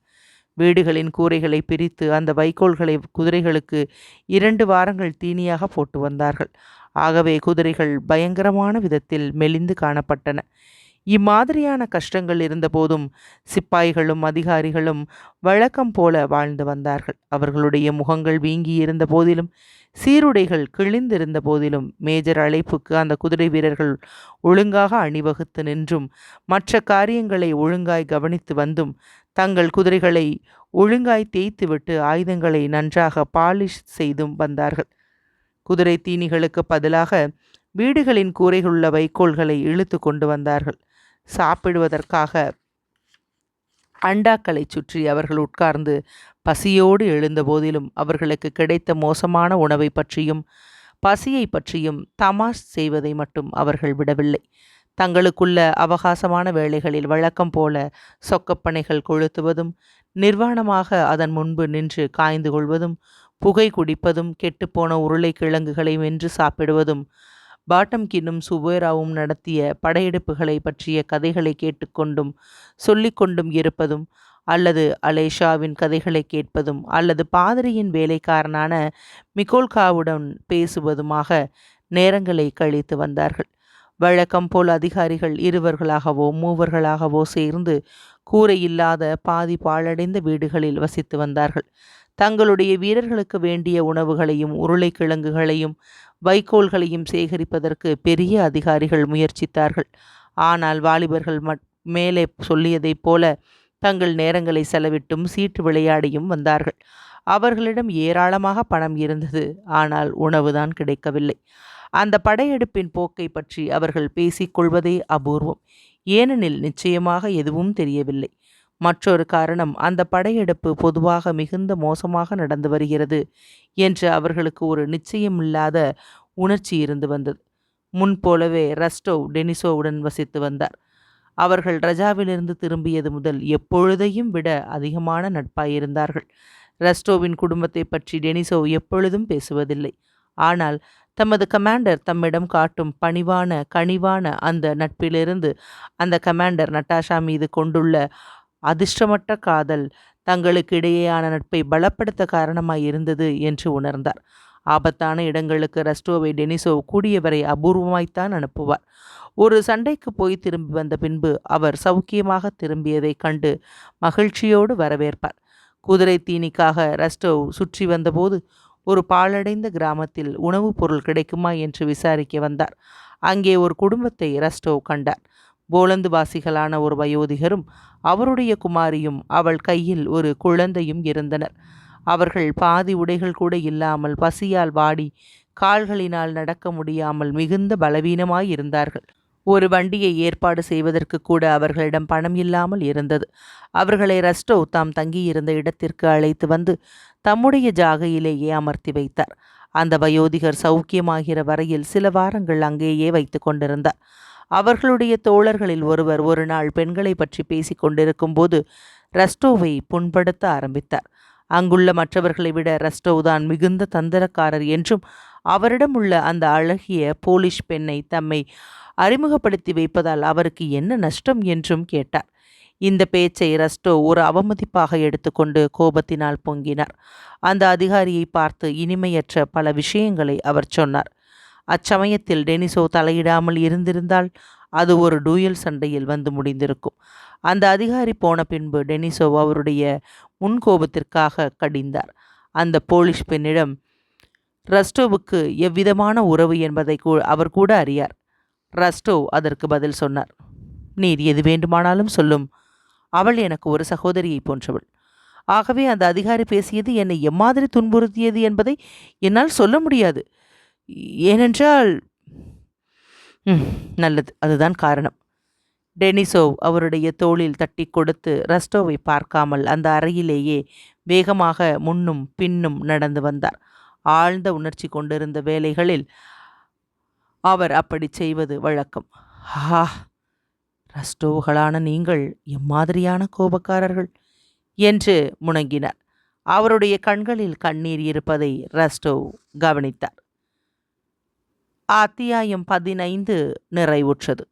வீடுகளின் கூரைகளை பிரித்து அந்த வைக்கோல்களை குதிரைகளுக்கு 2 வாரங்கள் தீனியாக போட்டு வந்தார்கள். ஆகவே குதிரைகள் பயங்கரமான விதத்தில் மெலிந்து காணப்பட்டன. இம்மாதிரியான கஷ்டங்கள் இருந்தபோதும் சிப்பாய்களும் அதிகாரிகளும் வழக்கம் போல வாழ்ந்து வந்தார்கள். அவர்களுடைய முகங்கள் வீங்கி இருந்த போதிலும் சீருடைகள் கிழிந்திருந்த போதிலும் மேஜர் அழைப்புக்கு அந்த குதிரை வீரர்கள் ஒழுங்காக அணிவகுத்து நின்றும் மற்ற காரியங்களை ஒழுங்காய் கவனித்து வந்தும் தங்கள் குதிரைகளை ஒழுங்காய் தேய்த்துவிட்டு ஆயுதங்களை நன்றாக பாலிஷ் செய்தும் வந்தார்கள். குதிரை தீனிகளுக்கு பதிலாக வீடுகளின் கூரைகளுள்ள வைக்கோல்களை இழுத்து கொண்டு வந்தார்கள். சாப்பிடுவதற்காக அண்டாக்களை சுற்றி அவர்கள் உட்கார்ந்து பசியோடு எழுந்த போதிலும் அவர்களுக்கு கிடைத்த மோசமான உணவை பற்றியும் பசியை பற்றியும் தமாஷ் செய்வதை மட்டும் அவர்கள் விடவில்லை. தங்களுக்குள்ள அவகாசமான வேளைகளில் வழக்கம் போல சொக்கப்பனைகள் கொளுத்துவதும் நிர்வாணமாக அதன் முன்பு நின்று காய்ந்து கொள்வதும் புகை குடிப்பதும் கெட்டுப்போன உருளைக்கிழங்குகளை வென்று சாப்பிடுவதும் பாட்டம்கின்னும் சுபேராவும் நடத்திய படையெடுப்புகளை பற்றிய கதைகளை கேட்டுக்கொண்டும் சொல்லிக்கொண்டும் இருப்பதும் அல்லது அலேஷாவின் கதைகளை கேட்பதும் அல்லது பாதிரியின் வேலைக்காரனான மிகோல்காவுடன் பேசுவதுமாக நேரங்களை கழித்து வந்தார்கள். வழக்கம் போல் அதிகாரிகள் 2வர்களாகவோ 3வர்களாகவோ சேர்ந்து கூரையில்லாத பாதி பாழடைந்த வீடுகளில் வசித்து வந்தார்கள். தங்களுடைய வீரர்களுக்கு வேண்டிய உணவுகளையும் உருளைக்கிழங்குகளையும் வைக்கோல்களையும் சேகரிப்பதற்கு பெரிய அதிகாரிகள் முயற்சித்தார்கள். ஆனால் வாலிபர்கள் மேலே சொல்லியதைப் போல தங்கள் நேரங்களை செலவிட்டும் சீட்டு விளையாடியும் வந்தார்கள். அவர்களிடம் ஏராளமாக பணம் இருந்தது. ஆனால் உணவுதான் கிடைக்கவில்லை. அந்த படையெடுப்பின் போக்கை பற்றி அவர்கள் பேசிக்கொள்வதே அபூர்வம். ஏனெனில் நிச்சயமாக எதுவும் தெரியவில்லை. மற்றொரு காரணம், அந்த படையெடுப்பு பொதுவாக மிகுந்த மோசமாக நடந்து வருகிறது என்று அவர்களுக்கு ஒரு நிச்சயமில்லாத உணர்ச்சி இருந்து வந்தது. முன்போலவே ரஸ்டோவ் டெனிசோவுடன் வசித்து வந்தார். அவர்கள் ரஜாவிலிருந்து திரும்பியது முதல் எப்பொழுதையும் விட அதிகமான நட்பாயிருந்தார்கள். ரஸ்டோவின் குடும்பத்தை பற்றி டெனிசோ எப்பொழுதும் பேசுவதில்லை. ஆனால் தமது கமாண்டர் தம்மிடம் காட்டும் பணிவான கனிவான அந்த நட்பிலிருந்து அந்த கமாண்டர் நட்டாஷா மீது கொண்டுள்ள அதிர்ஷ்டமற்ற காதல் தங்களுக்கு இடையேயான நட்பை பலப்படுத்த காரணமாய் இருந்தது என்று உணர்ந்தார். ஆபத்தான இடங்களுக்கு ரஸ்டோவை டெனிசோவ் கூடியவரை அபூர்வமாய்த்தான் அனுப்புவார். ஒரு சண்டைக்கு போய் திரும்பி வந்த பின்பு அவர் சௌக்கியமாக திரும்பியதைக் கண்டு மகிழ்ச்சியோடு வரவேற்பார். குதிரை தீனிக்காக ரஸ்டோவ் சுற்றி வந்தபோது ஒரு பாழடைந்த கிராமத்தில் உணவுப் பொருள் கிடைக்குமா என்று விசாரிக்க வந்தார். அங்கே ஒரு குடும்பத்தை ரஸ்டோவ் கண்டார். போலந்துவாசிகளான ஒரு வயோதிகரும் அவருடைய குமாரியும் அவள் கையில் ஒரு குழந்தையும் இருந்தனர். அவர்கள் பாதி உடைகள் கூட இல்லாமல் பசியால் வாடி கால்களினால் நடக்க முடியாமல் மிகுந்த பலவீனமாயிருந்தார்கள். ஒரு வண்டியை ஏற்பாடு செய்வதற்கு கூட அவர்களிடம் பணம் இல்லாமல் இருந்தது. அவர்களை ரஸ்டோவ் தாம் தங்கியிருந்த இடத்திற்கு அழைத்து வந்து தம்முடைய ஜாகையிலேயே அமர்த்தி வைத்தார். அந்த வயோதிகர் சௌக்கியமாகிற வரையில் சில வாரங்கள் அங்கேயே வைத்து கொண்டிருந்தார். அவர்களுடைய தோழர்களில் ஒருவர் ஒரு நாள் பெண்களை பற்றி பேசிக் கொண்டிருக்கும் போது ரஸ்டோவை புண்படுத்த ஆரம்பித்தார். அங்குள்ள மற்றவர்களை விட ரஸ்டோவ் தான் மிகுந்த தந்திரக்காரர் என்றும் அவரிடம் உள்ள அந்த அழகிய போலிஷ் பெண்ணை தம்மை அறிமுகப்படுத்தி வைப்பதால் அவருக்கு என்ன நஷ்டம் என்றும் கேட்டார். இந்த பேச்சை ரஸ்டோவ் ஒரு அவமதிப்பாக எடுத்துக்கொண்டு கோபத்தினால் பொங்கினார். அந்த அதிகாரியை பார்த்து இனிமையற்ற பல விஷயங்களை அவர் சொன்னார். அச்சமயத்தில் டெனிசோவ் தலையிடாமல் இருந்திருந்தால் அது ஒரு டூயல் சண்டையில் வந்து முடிந்திருக்கும். அந்த அதிகாரி போன பின்பு டெனிசோவ் அவருடைய முன்கோபத்திற்காக கடிந்தார். அந்த போலிஷ் பெண்ணிடம் ரஸ்டோவுக்கு எவ்விதமான உறவு என்பதை அவர் கூட அறியார். ரஸ்டோவ் அதற்கு பதில் சொன்னார். நீர் எது வேண்டுமானாலும் சொல்லும். அவள் எனக்கு ஒரு சகோதரியை போன்றவள். ஆகவே அந்த அதிகாரி பேசியது என்னை எம்மாதிரி துன்புறுத்தியது என்பதை என்னால் சொல்ல முடியாது. ஏனென்றால் நல்லது, அதுதான் காரணம். டெனிசோவ் அவருடைய தோளில் தட்டி கொடுத்து ரஸ்டோவை பார்க்காமல் அந்த அறையிலேயே வேகமாக முன்னும் பின்னும் நடந்து வந்தார். ஆழ்ந்த உணர்ச்சி கொண்டிருந்த வேளைகளில் அவர் அப்படி செய்வது வழக்கம். ஹா, ரஸ்டோவ்களான நீங்கள் எம்மாதிரியான கோபக்காரர்கள் என்று முணங்கினார். அவருடைய கண்களில் கண்ணீர் இருப்பதை ரஸ்டோவ் கவனித்தார். அத்தியாயம் 15 நிறைவுற்றது.